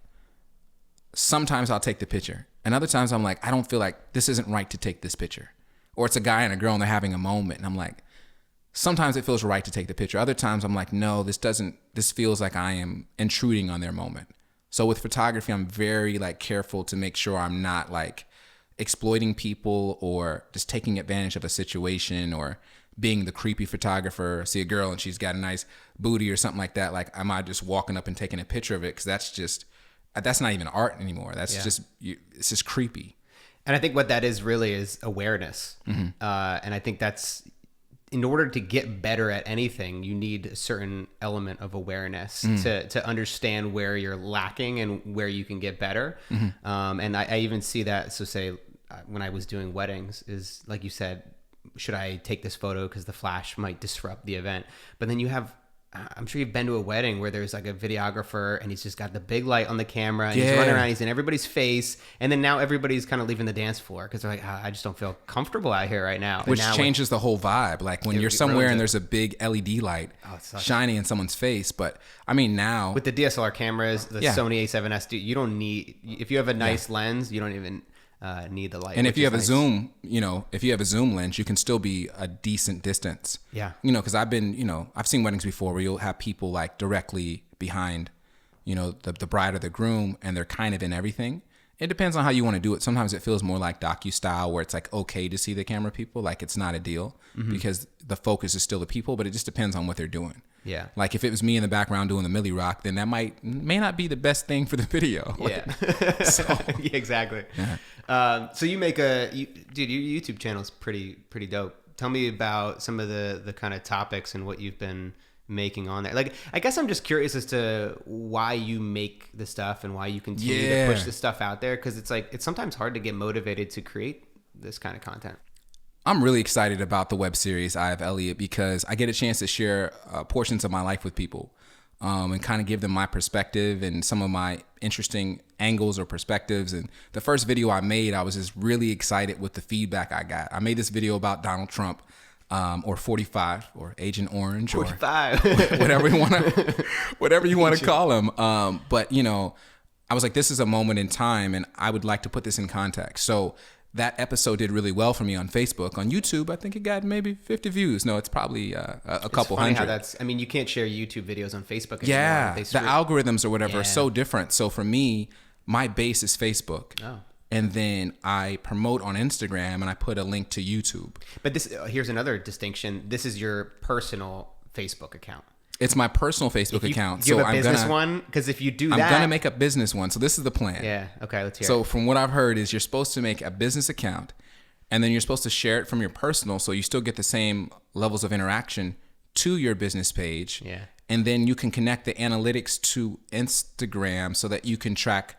Speaker 1: sometimes I'll take the picture. And other times I'm like, I don't feel like this isn't right to take this picture. Or it's a guy and a girl and they're having a moment. And I'm like, sometimes it feels right to take the picture. Other times I'm like, no, this feels like I am intruding on their moment. So with photography, I'm very like careful to make sure I'm not like exploiting people or just taking advantage of a situation or being the creepy photographer. See a girl and she's got a nice booty or something like that. Like, am I just walking up and taking a picture of it? Because that's not even art anymore. That's it's just creepy.
Speaker 2: And I think what that is really is awareness. Mm-hmm. And I think that's, in order to get better at anything, you need a certain element of awareness to understand where you're lacking and where you can get better. Mm-hmm. And I even see that. So say when I was doing weddings, is like you said, should I take this photo because the flash might disrupt the event? But then you have, I'm sure you've been to a wedding where there's like a videographer and he's just got the big light on the camera and he's running around, he's in everybody's face. And then now everybody's kind of leaving the dance floor because they're like, I just don't feel comfortable out here right now.
Speaker 1: Which changes the whole vibe. Like when you're somewhere and there's a big LED light shining in someone's face. But I mean, now
Speaker 2: with the DSLR cameras, the Sony A7S, you don't need, if you have a nice lens, you don't even need the light.
Speaker 1: And if you have a zoom, if you have a zoom lens, you can still be a decent distance.
Speaker 2: Yeah.
Speaker 1: Because I've seen weddings before where you'll have people like directly behind, the bride or the groom, and they're kind of in everything. It depends on how you want to do it. Sometimes it feels more like docu-style where it's like okay to see the camera people. Like it's not a deal because the focus is still the people, but it just depends on what they're doing.
Speaker 2: Yeah.
Speaker 1: Like if it was me in the background doing the Millie Rock, then that may not be the best thing for the video.
Speaker 2: Yeah. Yeah, exactly. Yeah. So you make your YouTube channel is pretty dope. Tell me about some of the kind of topics and what you've been making on there. Like, I guess I'm just curious as to why you make the stuff and why you continue to push the stuff out there. Cause it's like, it's sometimes hard to get motivated to create this kind of content.
Speaker 1: I'm really excited about the web series I Have Elliott because I get a chance to share portions of my life with people and kind of give them my perspective and some of my interesting angles or perspectives. And the first video I made, I was just really excited with the feedback I got. I made this video about Donald Trump or 45 or Agent Orange
Speaker 2: 45.
Speaker 1: Or whatever you want to call him. But, I was like, this is a moment in time and I would like to put this in context. So that episode did really well for me on Facebook. On YouTube, I think it got maybe 50 views. No, it's probably a couple hundred.
Speaker 2: You can't share YouTube videos on Facebook anymore.
Speaker 1: Yeah, the algorithms or whatever are so different. So for me, my base is Facebook. Oh. And then I promote on Instagram and I put a link to YouTube.
Speaker 2: But here's another distinction. This is your personal Facebook account.
Speaker 1: It's my personal Facebook account.
Speaker 2: Do you have a business one? Because if you do that...
Speaker 1: I'm going to make a business one. So this is the plan.
Speaker 2: Yeah. Okay, let's hear it.
Speaker 1: So from what I've heard is you're supposed to make a business account And then you're supposed to share it from your personal, so you still get the same levels of interaction to your business page.
Speaker 2: Yeah.
Speaker 1: And then you can connect the analytics to Instagram so that you can track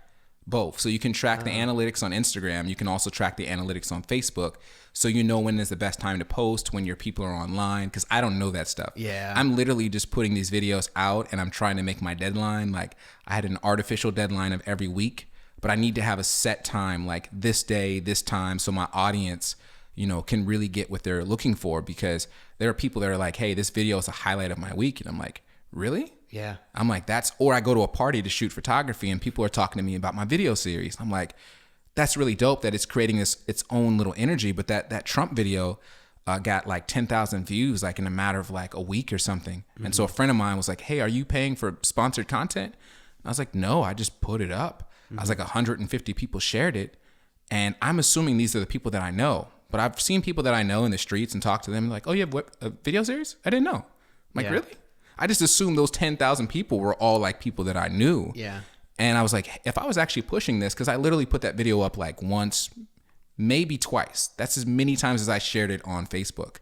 Speaker 1: both. So you can track the analytics on Instagram. You can also track the analytics on Facebook. So you know when is the best time to post, when your people are online. Because I don't know that stuff.
Speaker 2: Yeah.
Speaker 1: I'm literally just putting these videos out and I'm trying to make my deadline. Like I had an artificial deadline of every week, but I need to have a set time, like this day, this time, so my audience, you know, can really get what they're looking for. Because there are people that are like, hey, this video is a highlight of my week. And I'm like, really?
Speaker 2: Yeah.
Speaker 1: I'm like, or I go to a party to shoot photography and people are talking to me about my video series. I'm like, that's really dope that it's creating its own little energy. But that Trump video got like 10,000 views like in a matter of like a week or something. Mm-hmm. And so a friend of mine was like, hey, are you paying for sponsored content? I was like, no, I just put it up. Mm-hmm. I was like, 150 people shared it. And I'm assuming these are the people that I know. But I've seen people that I know in the streets and talk to them like, oh, you have a video series? I didn't know. I'm like, really? I just assumed those 10,000 people were all like people that I knew.
Speaker 2: Yeah.
Speaker 1: And I was like, if I was actually pushing this, because I literally put that video up like once, maybe twice. That's as many times as I shared it on Facebook.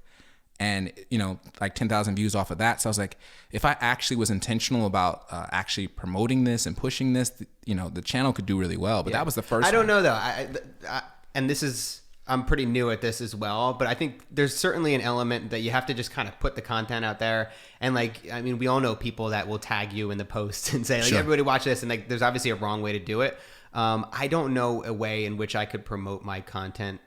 Speaker 1: And, you know, like 10,000 views off of that. So I was like, if I actually was intentional about actually promoting this and pushing this, you know, the channel could do really well. But that was the first
Speaker 2: I don't know, though. And this is... I'm pretty new at this as well, but I think there's certainly an element that you have to just kind of put the content out there. And like, I mean, we all know people that will tag you in the post and say like,
Speaker 1: Sure.
Speaker 2: everybody watch this. And like, there's obviously a wrong way to do it. I don't know a way in which I could promote my content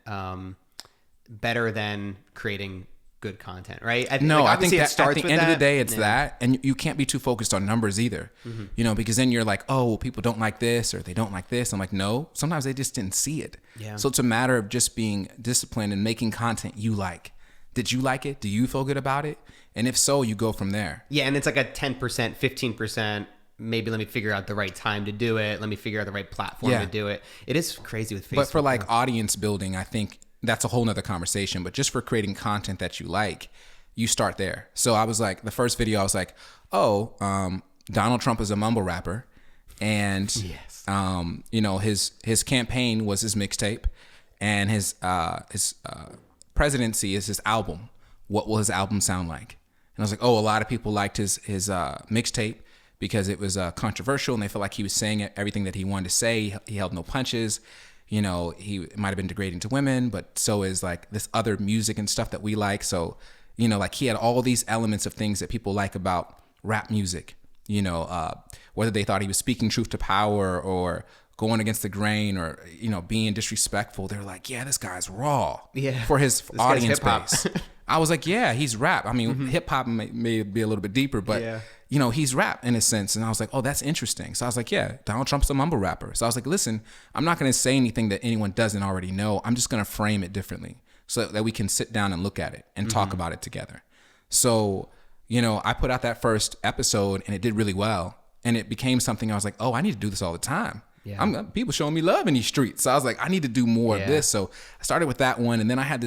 Speaker 2: better than creating good content, right?
Speaker 1: I think that at the end of the day, it's that, and you can't be too focused on numbers either, you know, because then you're like, oh, people don't like this or they don't like this. I'm like, no, sometimes they just didn't see it.
Speaker 2: Yeah.
Speaker 1: So it's a matter of just being disciplined and making content you like. Did you like it? Do you feel good about it? And if so, you go from there.
Speaker 2: Yeah, and it's like a 10%, 15%. Maybe let me figure out the right time to do it. Let me figure out the right platform to do it. It is crazy with Facebook.
Speaker 1: But for like audience building, I think that's a whole nother conversation. But just for creating content that you like, you start there. So I was like, the first video, I was like, oh, Donald Trump is a mumble rapper. And,
Speaker 2: yes.
Speaker 1: You know, his campaign was his mixtape and his presidency is his album. What will his album sound like? And I was like, oh, a lot of people liked his mixtape because it was controversial and they felt like he was saying everything that he wanted to say. He held no punches. You know, he might have been degrading to women, but so is like this other music and stuff that we like. So, you know, like he had all these elements of things that people like about rap music, you know, whether they thought he was speaking truth to power or going against the grain or, you know, being disrespectful. They're like, yeah, this guy's raw for his audience base. I was like, yeah, he's rap. I mean, hip hop may be a little bit deeper, but you know, he's rap in a sense. And I was like, oh, that's interesting. So I was like, yeah, Donald Trump's a mumble rapper. So I was like, listen, I'm not going to say anything that anyone doesn't already know. I'm just going to frame it differently so that we can sit down and look at it and talk about it together. So, you know, I put out that first episode and it did really well. And it became something I was like, oh, I need to do this all the time. Yeah. People showing me love in these streets. So I was like, I need to do more of this. So I started with that one. And then I had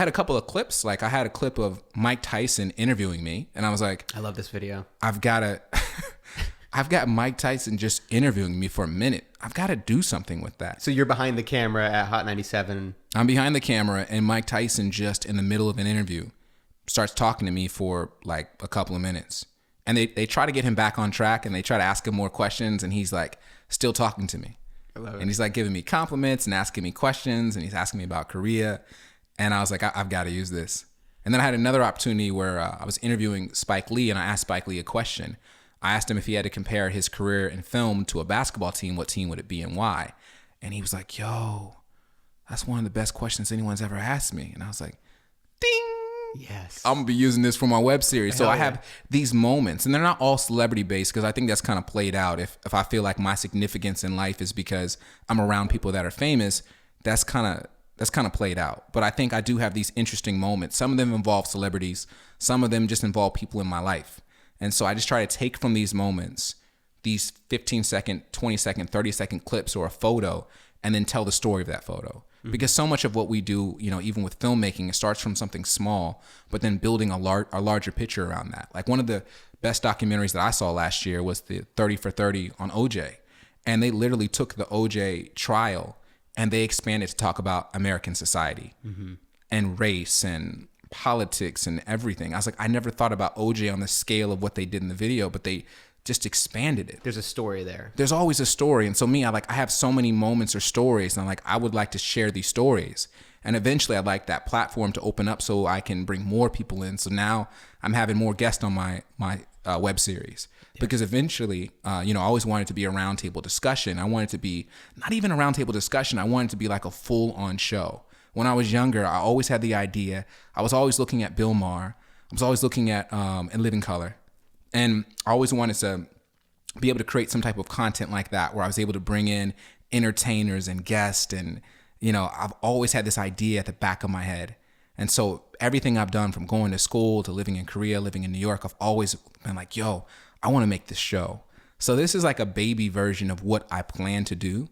Speaker 1: a couple of clips. Like I had a clip of Mike Tyson interviewing me. And I was like,
Speaker 2: I love this video.
Speaker 1: I've got Mike Tyson just interviewing me for a minute. I've got to do something with that.
Speaker 2: So you're behind the camera at Hot 97.
Speaker 1: I'm behind the camera and Mike Tyson just in the middle of an interview starts talking to me for like a couple of minutes. And they try to get him back on track and they try to ask him more questions. And he's like still talking to me.
Speaker 2: I love it.
Speaker 1: And he's like giving me compliments and asking me questions. And he's asking me about Korea. And I was like, I've got to use this. And then I had another opportunity where I was interviewing Spike Lee and I asked Spike Lee a question. I asked him if he had to compare his career in film to a basketball team, what team would it be and why? And he was like, yo, that's one of the best questions anyone's ever asked me. And I was like, ding.
Speaker 2: Yes.
Speaker 1: I'm going to be using this for my web series. So I have these moments and they're not all celebrity based because I think that's kind of played out. If I feel like my significance in life is because I'm around people that are famous, that's kind of played out. But I think I do have these interesting moments. Some of them involve celebrities. Some of them just involve people in my life. And so I just try to take from these moments, these 15-second, 20-second, 30-second clips or a photo, and then tell the story of that photo. Because so much of what we do, you know, even with filmmaking, it starts from something small, but then building a larger picture around that. Like one of the best documentaries that I saw last year was the 30 for 30 on OJ. And they literally took the OJ trial and they expanded to talk about American society and race and politics and everything. I was like, I never thought about OJ on the scale of what they did in the video, but they just expanded it.
Speaker 2: There's a story there.
Speaker 1: There's always a story. And so me, I have so many moments or stories, and I'm like, I would like to share these stories. And eventually I'd like that platform to open up so I can bring more people in. So now I'm having more guests on my web series. Because eventually, I always wanted it to be a roundtable discussion. I wanted it to be not even a roundtable discussion. I wanted it to be like a full-on show. When I was younger, I always had the idea. I was always looking at Bill Maher. I was always looking at In Living Color. And I always wanted to be able to create some type of content like that where I was able to bring in entertainers and guests. And, I've always had this idea at the back of my head. And so everything I've done, from going to school to living in Korea, living in New York, I've always been like, yo, I want to make this show. So this is like a baby version of what I plan to do,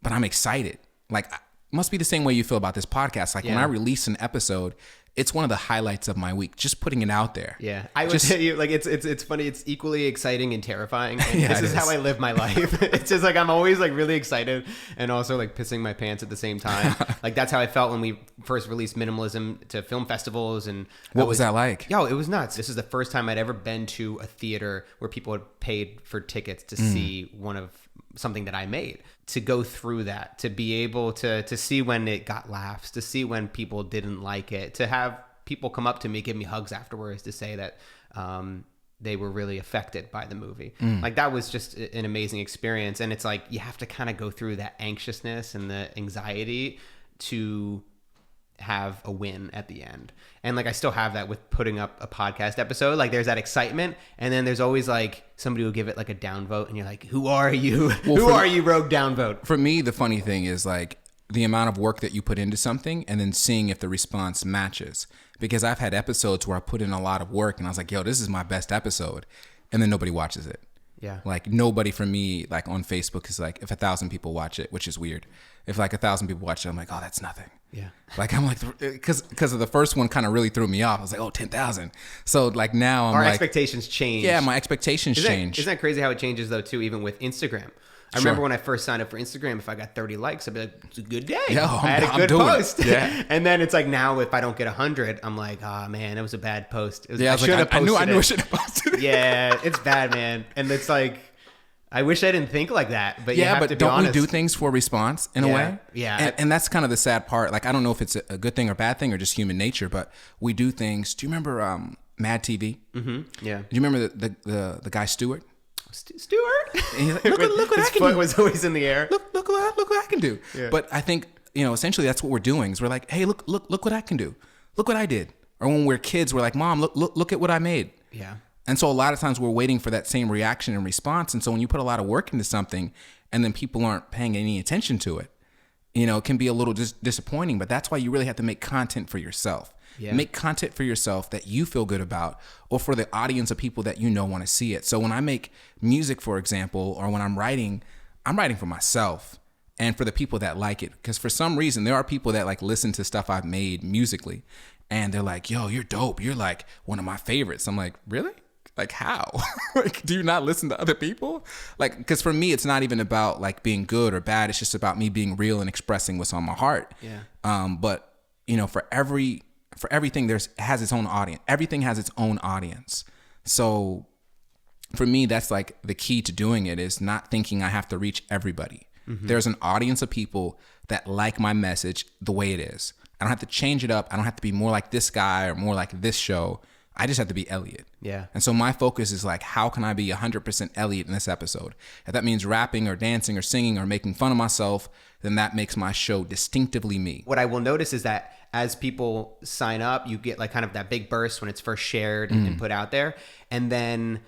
Speaker 1: but I'm excited. Like, must be the same way you feel about this podcast. Like when I release an episode, it's one of the highlights of my week, just putting it out there.
Speaker 2: Yeah. I would tell you, like, it's funny. It's equally exciting and terrifying. And this is how I live my life. It's just like, I'm always like really excited and also like pissing my pants at the same time. Like that's how I felt when we first released Minimalism to film festivals. And
Speaker 1: what was that like?
Speaker 2: Yo, it was nuts. This is the first time I'd ever been to a theater where people had paid for tickets to see something that I made. To go through that, to be able to see when it got laughs, to see when people didn't like it, to have people come up to me, give me hugs afterwards to say that they were really affected by the movie. Like that was just an amazing experience. And it's like, you have to kind of go through that anxiousness and the anxiety to have a win at the end. And like I still have that with putting up a podcast episode. Like there's that excitement, and then there's always like somebody will give it like a downvote, and you're like, who are you? Well, who are you, rogue downvote?
Speaker 1: For me, the funny thing is like the amount of work that you put into something and then seeing if the response matches. Because I've had episodes where I put in a lot of work and I was like, yo, this is my best episode, and then nobody watches it.
Speaker 2: Yeah.
Speaker 1: Like nobody for me, like on Facebook is like, if 1,000 people watch it, which is weird. If like 1,000 people watch it, I'm like, oh, that's nothing.
Speaker 2: Yeah.
Speaker 1: Like I'm like, because of the first one kind of really threw me off. I was like, oh, 10,000. So like now I'm
Speaker 2: Our
Speaker 1: like,
Speaker 2: expectations change.
Speaker 1: Yeah, my expectations change.
Speaker 2: Isn't that crazy how it changes though too, even with Instagram? I remember when I first signed up for Instagram, if I got 30 likes, I'd be like, it's a good day.
Speaker 1: Yo,
Speaker 2: I had a good post.
Speaker 1: Yeah.
Speaker 2: And then it's like now if I don't get 100, I'm like, oh man, it was a bad post. It was,
Speaker 1: I knew I should have posted it.
Speaker 2: Yeah, it's bad, man. And it's like, I wish I didn't think like that, but you have to be
Speaker 1: don't
Speaker 2: honest.
Speaker 1: We do things for response in a way?
Speaker 2: Yeah.
Speaker 1: And that's kind of the sad part. Like, I don't know if it's a good thing or bad thing or just human nature, but we do things. Do you remember Mad TV?
Speaker 2: Mm-hmm. Yeah.
Speaker 1: Do you remember the guy Stewart?
Speaker 2: Stewart?
Speaker 1: And he's like, look what
Speaker 2: his
Speaker 1: I can
Speaker 2: foot
Speaker 1: do.
Speaker 2: was always in the air.
Speaker 1: Look what I can do.
Speaker 2: Yeah.
Speaker 1: But I think, essentially that's what we're doing is we're like, hey, look what I can do. Look what I did. Or when we're kids, we're like, Mom, look at what I made.
Speaker 2: Yeah.
Speaker 1: And so a lot of times we're waiting for that same reaction and response. And so when you put a lot of work into something and then people aren't paying any attention to it, it can be a little disappointing. But that's why you really have to make content for yourself. Yeah. Make content for yourself that you feel good about, or for the audience of people that want to see it. So when I make music, for example, or when I'm writing for myself and for the people that like it. Because for some reason, there are people that like listen to stuff I've made musically and they're like, yo, you're dope. You're like one of my favorites. I'm like, really? Like how? Like, do you not listen to other people? Like, because for me, it's not even about like being good or bad. It's just about me being real and expressing what's on my heart.
Speaker 2: Yeah.
Speaker 1: But for everything, has its own audience. Everything has its own audience. So for me, that's like the key to doing it is not thinking I have to reach everybody. Mm-hmm. There's an audience of people that like my message the way it is. I don't have to change it up. I don't have to be more like this guy or more like this show. I just have to be Elliott.
Speaker 2: Yeah.
Speaker 1: And so my focus is like, how can I be 100% Elliott in this episode? If that means rapping or dancing or singing or making fun of myself, then that makes my show distinctively me.
Speaker 2: What I will notice is that as people sign up, you get like kind of that big burst when it's first shared and put out there. And then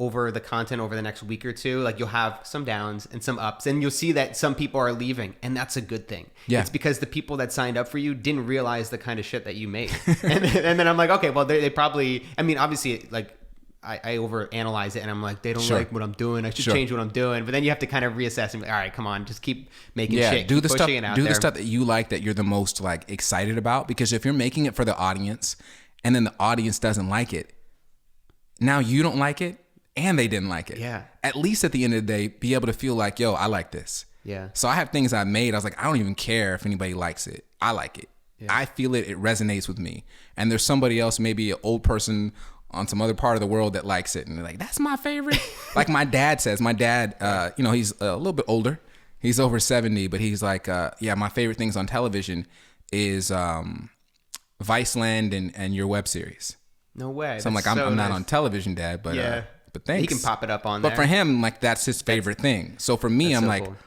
Speaker 2: over the content over the next week or two, like you'll have some downs and some ups, and you'll see that some people are leaving, and that's a good thing.
Speaker 1: Yeah.
Speaker 2: It's because the people that signed up for you didn't realize the kind of shit that you made. and then I'm like, okay, well, they probably, I mean, obviously, like, I overanalyze it and I'm like, they don't like what I'm doing. I should change what I'm doing. But then you have to kind of reassess and be, all right, come on, just keep making shit.
Speaker 1: Do the stuff that you like, that you're the most like excited about. Because if you're making it for the audience and then the audience doesn't like it, now you don't like it and they didn't like it.
Speaker 2: Yeah.
Speaker 1: At least at the end of the day, be able to feel like, yo, I like this.
Speaker 2: Yeah.
Speaker 1: So I have things I made. I was like, I don't even care if anybody likes it. I like it. Yeah. I feel it. It resonates with me. And there's somebody else, maybe an old person on some other part of the world that likes it. And they're like, that's my favorite. Like my dad says. My dad, he's a little bit older. He's over 70, but he's like, my favorite things on television is Viceland and your web series.
Speaker 2: No way.
Speaker 1: So I'm like, I'm not on television, Dad, but but thanks.
Speaker 2: He can pop it up on there.
Speaker 1: But for him, like that's his favorite thing. So for me, I'm so like, cool.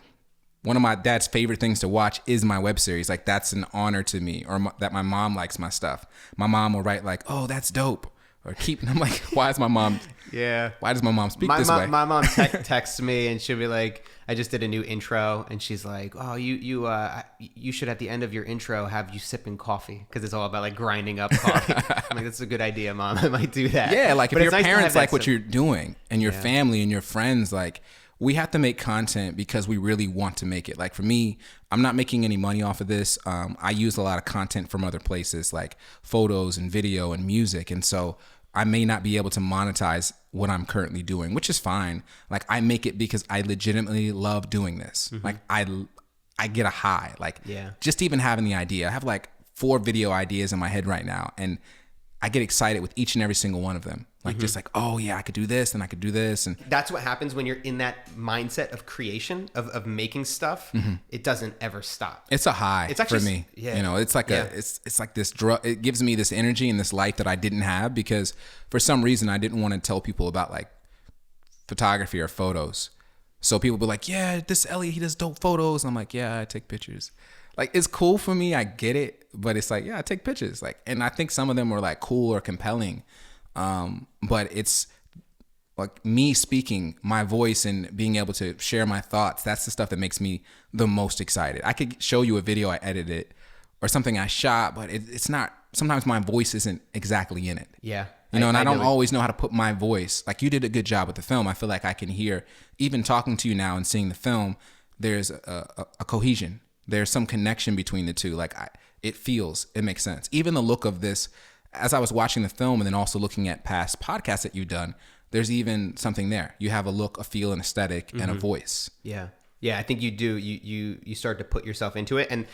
Speaker 1: One of my dad's favorite things to watch is my web series. Like that's an honor to me, or that my mom likes my stuff. My mom will write like, "Oh, that's dope," or keep. And I'm like, why is my mom?
Speaker 2: Yeah.
Speaker 1: Why does my mom speak this way?
Speaker 2: My mom texts me and she'll be like, I just did a new intro, and she's like, oh, you should at the end of your intro have you sipping coffee, because it's all about like grinding up coffee. I'm like, that's a good idea, Mom. I might do that.
Speaker 1: Yeah, like if your parents like what you're doing, and your family and your friends, like we have to make content because we really want to make it. Like for me, I'm not making any money off of this. I use a lot of content from other places, like photos and video and music, and so I may not be able to monetize what I'm currently doing, which is fine. Like I make it because I legitimately love doing this. Mm-hmm. Like I get a high, like just even having the idea. I have like 4 video ideas in my head right now, and I get excited with each and every single one of them. Like just like, oh yeah, I could do this and I could do this. And
Speaker 2: that's what happens when you're in that mindset of creation, of making stuff. Mm-hmm. It doesn't ever stop.
Speaker 1: It's a high. It's actually, for me. Yeah. You know, it's like it's like this drug. It gives me this energy and this life that I didn't have, because for some reason I didn't want to tell people about like photography or photos. So people be like, yeah, this Elliott, he does dope photos. And I'm like, yeah, I take pictures. Like it's cool for me. I get it. But it's like, yeah, I take pictures. Like, and I think some of them were like cool or compelling. But it's like me speaking my voice and being able to share my thoughts. That's the stuff that makes me the most excited. I could show you a video I edited or something I shot, but it's not, sometimes my voice isn't exactly in it.
Speaker 2: Yeah.
Speaker 1: You know, and I don't always know how to put my voice. Like you did a good job with the film. I feel like I can hear, even talking to you now and seeing the film, there's a cohesion. There's some connection between the two. Like it makes sense. Even the look of this, as I was watching the film and then also looking at past podcasts that you've done, there's even something there. You have a look, a feel, an aesthetic, and a voice.
Speaker 2: Yeah. Yeah, I think you do. You start to put yourself into it. And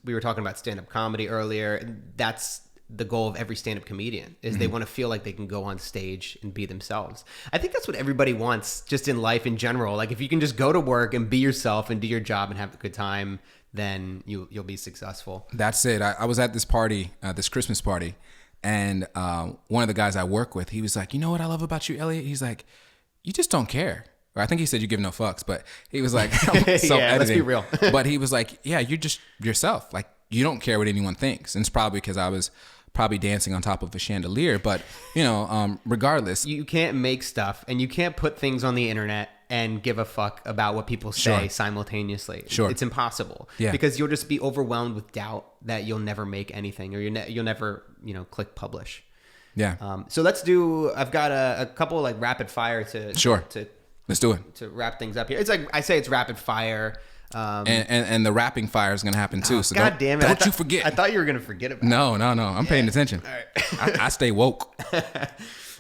Speaker 2: we were talking about stand-up comedy earlier. That's the goal of every stand-up comedian, is they want to feel like they can go on stage and be themselves. I think that's what everybody wants just in life in general. Like if you can just go to work and be yourself and do your job and have a good time, then you'll be successful.
Speaker 1: That's it. I was at this party, this Christmas party, and one of the guys I work with, he was like, you know what I love about you, Elliott? He's like, you just don't care. Or I think he said you give no fucks, but he was like, self-editing.
Speaker 2: Yeah, let's be real.
Speaker 1: But he was like, yeah, you're just yourself. Like you don't care what anyone thinks. And it's probably because I was probably dancing on top of a chandelier, but you know, regardless.
Speaker 2: You can't make stuff and you can't put things on the internet and give a fuck about what people say simultaneously.
Speaker 1: Sure.
Speaker 2: It's impossible. Yeah. Because you'll just be overwhelmed with doubt that you'll never make anything, or you'll never, click publish.
Speaker 1: Yeah.
Speaker 2: So I've got a couple like rapid fire to
Speaker 1: let's do it.
Speaker 2: To wrap things up here. It's like, I say it's rapid fire.
Speaker 1: And the rapping fire is going to happen too. So
Speaker 2: God damn it.
Speaker 1: Don't you forget.
Speaker 2: I thought you were going to forget about it.
Speaker 1: No. I'm paying attention. All right. I stay woke.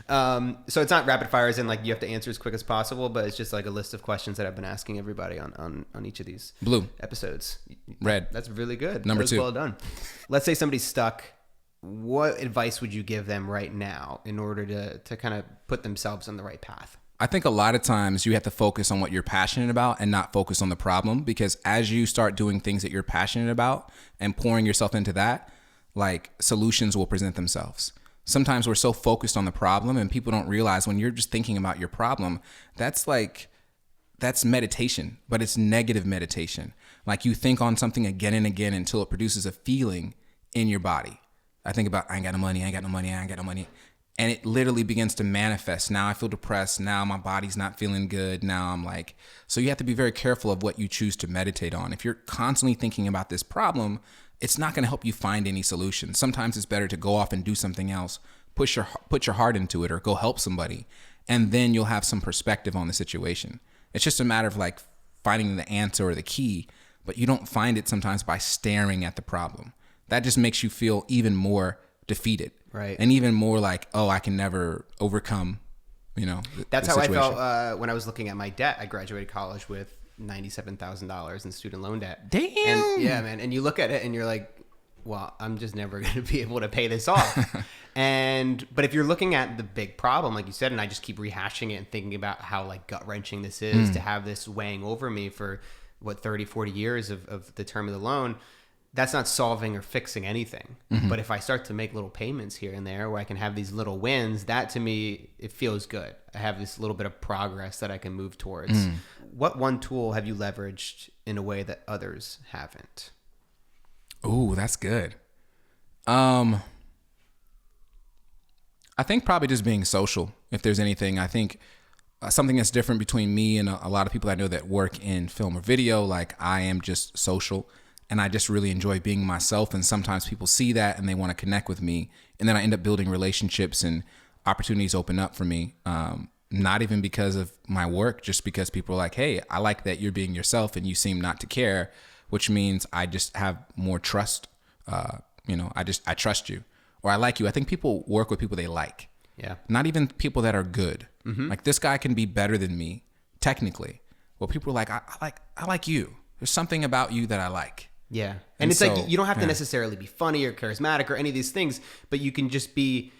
Speaker 2: So it's not rapid fire as in like you have to answer as quick as possible, but it's just like a list of questions that I've been asking everybody on each of these episodes.
Speaker 1: Red.
Speaker 2: That's really good.
Speaker 1: Number 2.
Speaker 2: Well done. Let's say somebody's stuck. What advice would you give them right now in order to kind of put themselves on the right path?
Speaker 1: I think a lot of times you have to focus on what you're passionate about and not focus on the problem, because as you start doing things that you're passionate about and pouring yourself into that, like solutions will present themselves. Sometimes we're so focused on the problem and people don't realize when you're just thinking about your problem, that's meditation, but it's negative meditation. Like you think on something again and again until it produces a feeling in your body. I think about, I ain't got no money. And it literally begins to manifest. Now I feel depressed. Now my body's not feeling good. Now I'm like, so you have to be very careful of what you choose to meditate on. If you're constantly thinking about this problem, it's not going to help you find any solution. Sometimes it's better to go off and do something else, put your heart into it, or go help somebody. And then you'll have some perspective on the situation. It's just a matter of like finding the answer or the key, but you don't find it sometimes by staring at the problem. That just makes you feel even more defeated.
Speaker 2: Right.
Speaker 1: And even more like, oh, I can never overcome,
Speaker 2: That's how I felt when I was looking at my debt. I graduated college with $97,000 in student loan debt.
Speaker 1: Damn.
Speaker 2: And, yeah, man. And you look at it and you're like, well, I'm just never going to be able to pay this off. But if you're looking at the big problem, like you said, and I just keep rehashing it and thinking about how like gut wrenching this is to have this weighing over me for 30, 40 years of the term of the loan, that's not solving or fixing anything. But if I start to make little payments here and there where I can have these little wins, that to me, it feels good. I have this little bit of progress that I can move towards. What one tool have you leveraged in a way that others haven't?
Speaker 1: Ooh, that's good. I think probably just being social. If there's anything, I think something that's different between me and a lot of people I know that work in film or video, like I am just social. And I just really enjoy being myself. And sometimes people see that and they want to connect with me. And then I end up building relationships and opportunities open up for me. Not even because of my work, just because people are like, hey, I like that you're being yourself and you seem not to care, which means I just have more trust. I trust you or I like you. I think people work with people they like.
Speaker 2: Yeah.
Speaker 1: Not even people that are good. Like this guy can be better than me technically. Well, people are like, I like you. There's something about you that I like.
Speaker 2: Yeah. And it's so, like, you don't have to necessarily be funny or charismatic or any of these things, but you can just be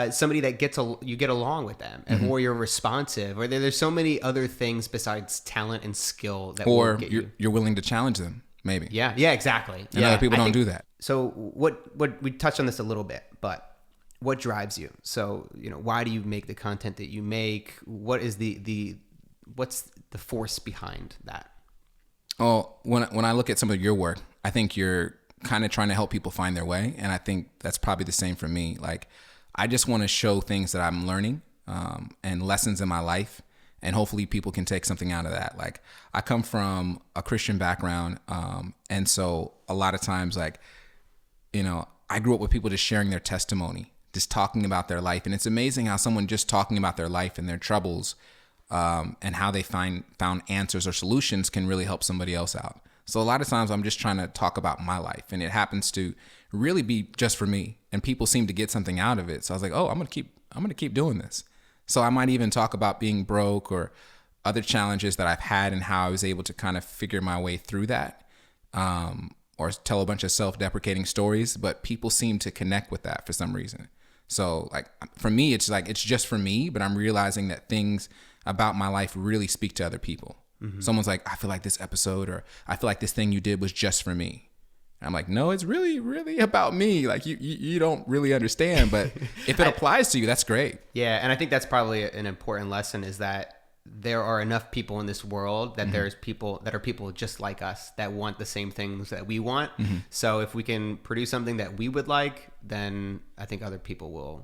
Speaker 2: somebody that you get along with them or you're responsive or there's so many other things besides talent and skill that will get
Speaker 1: you're willing to challenge them maybe.
Speaker 2: Yeah, exactly.
Speaker 1: And other people don't do that.
Speaker 2: So what we touched on this a little bit, but what drives you? So, why do you make the content that you make? What is what's the force behind that?
Speaker 1: Well, when I look at some of your work, I think you're kind of trying to help people find their way. And I think that's probably the same for me. Like, I just want to show things that I'm learning and lessons in my life. And hopefully people can take something out of that. Like, I come from a Christian background. And so a lot of times, like, I grew up with people just sharing their testimony, just talking about their life. And it's amazing how someone just talking about their life and their troubles and how they found answers or solutions can really help somebody else out. So a lot of times I'm just trying to talk about my life, and it happens to really be just for me, and people seem to get something out of it. So I was like, oh, I'm gonna keep doing this. So I might even talk about being broke or other challenges that I've had and how I was able to kind of figure my way through that, or tell a bunch of self-deprecating stories. But people seem to connect with that for some reason. So like for me, it's just for me, but I'm realizing that things about my life really speak to other people. Someone's like, I feel like this episode, or I feel like this thing you did was just for me. I'm like, no, it's really, really about me. Like you don't really understand, but if it applies to you, that's great.
Speaker 2: Yeah. And I think that's probably an important lesson, is that there are enough people in this world that there's people that are people just like us that want the same things that we want. So if we can produce something that we would like, then I think other people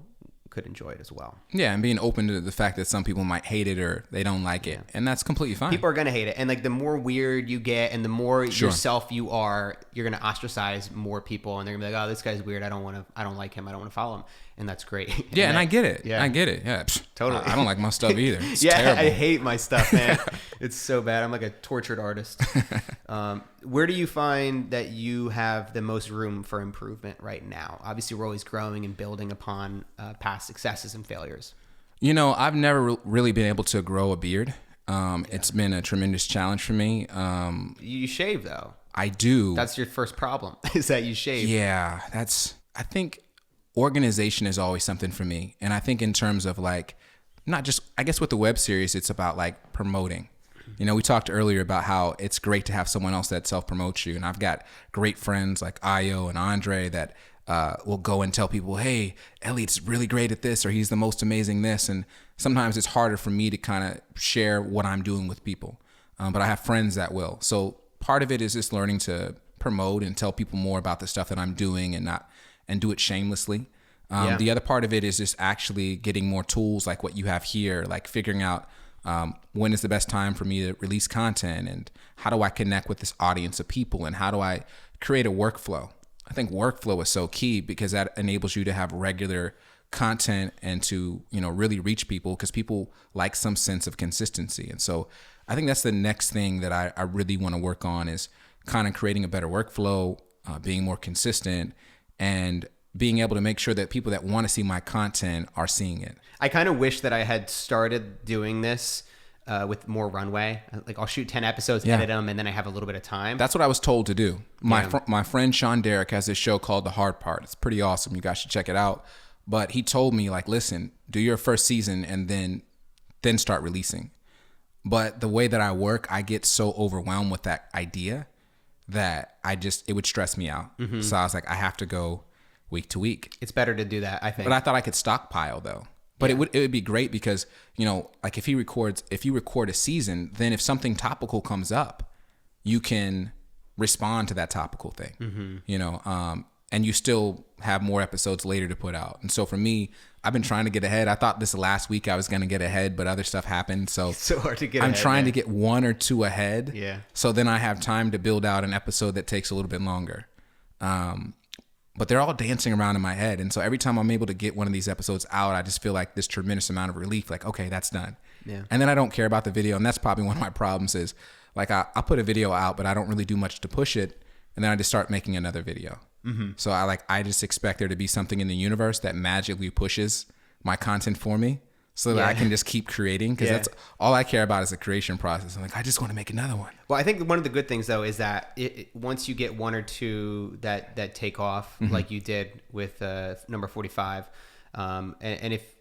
Speaker 2: could enjoy it as well.
Speaker 1: Yeah, and being open to the fact that some people might hate it or they don't like it, and that's completely fine.
Speaker 2: People are gonna hate it, and like the more weird you get, and the more yourself you are, you're gonna ostracise more people, and they're gonna be like, "Oh, this guy's weird. I don't like him. I don't want to follow him," and that's great.
Speaker 1: Yeah, and I get it. Yeah, I get it. Yeah,
Speaker 2: totally.
Speaker 1: I don't like my stuff either. It's terrible.
Speaker 2: I hate my stuff, man. It's so bad. I'm like a tortured artist. Where do you find that you have the most room for improvement right now? Obviously, we're always growing and building upon past successes and failures.
Speaker 1: I've never really been able to grow a beard. It's been a tremendous challenge for me.
Speaker 2: You shave though.
Speaker 1: I do.
Speaker 2: That's your first problem, is that you shave.
Speaker 1: Yeah, I think organization is always something for me. And I think in terms of like, not just, I guess with the web series, it's about like promoting. We talked earlier about how it's great to have someone else that self-promotes you. And I've got great friends like Ayo and Andre that will go and tell people, hey, Elliott's really great at this, or he's the most amazing this. And sometimes it's harder for me to kind of share what I'm doing with people. But I have friends that will. So part of it is just learning to promote and tell people more about the stuff that I'm doing and do it shamelessly. The other part of it is just actually getting more tools like what you have here, like figuring out when is the best time for me to release content, and how do I connect with this audience of people, and how do I create a workflow. I think workflow is so key because that enables you to have regular content and to, really reach people, because people like some sense of consistency. And so I think that's the next thing that I really want to work on, is kind of creating a better workflow, being more consistent, and being able to make sure that people that want to see my content are seeing it.
Speaker 2: I kind of wish that I had started doing this with more runway. Like I'll shoot 10 episodes, edit them, and then I have a little bit of time.
Speaker 1: That's what I was told to do. My friend Sean Derrick has this show called The Hard Part. It's pretty awesome. You guys should check it out. But he told me, like, listen, do your first season and then start releasing. But the way that I work, I get so overwhelmed with that idea that it would stress me out. Mm-hmm. So I was like, I have to go week to week.
Speaker 2: It's better to do that, I think.
Speaker 1: But I thought I could stockpile though. But it would be great because, you know, like if you record a season, then if something topical comes up, you can respond to that topical thing, you know, and you still have more episodes later to put out. And so for me, I've been trying to get ahead. I thought this last week I was going to get ahead, but other stuff happened. So
Speaker 2: it's so hard to get
Speaker 1: I'm trying to get 1 or 2 ahead.
Speaker 2: Yeah.
Speaker 1: So then I have time to build out an episode that takes a little bit longer. But they're all dancing around in my head. And so every time I'm able to get one of these episodes out, I just feel like this tremendous amount of relief. Like, okay, that's done.
Speaker 2: Yeah.
Speaker 1: And then I don't care about the video. And that's probably one of my problems is like, I put a video out, but I don't really do much to push it. And then I just start making another video. Mm-hmm. So I just expect there to be something in the universe that magically pushes my content for me so that I can just keep creating. Because that's all I care about is the creation process. I'm like, I just want to make another one.
Speaker 2: Well, I think one of the good things though is that once you get 1 or 2 that take off, like you did with number 45, and if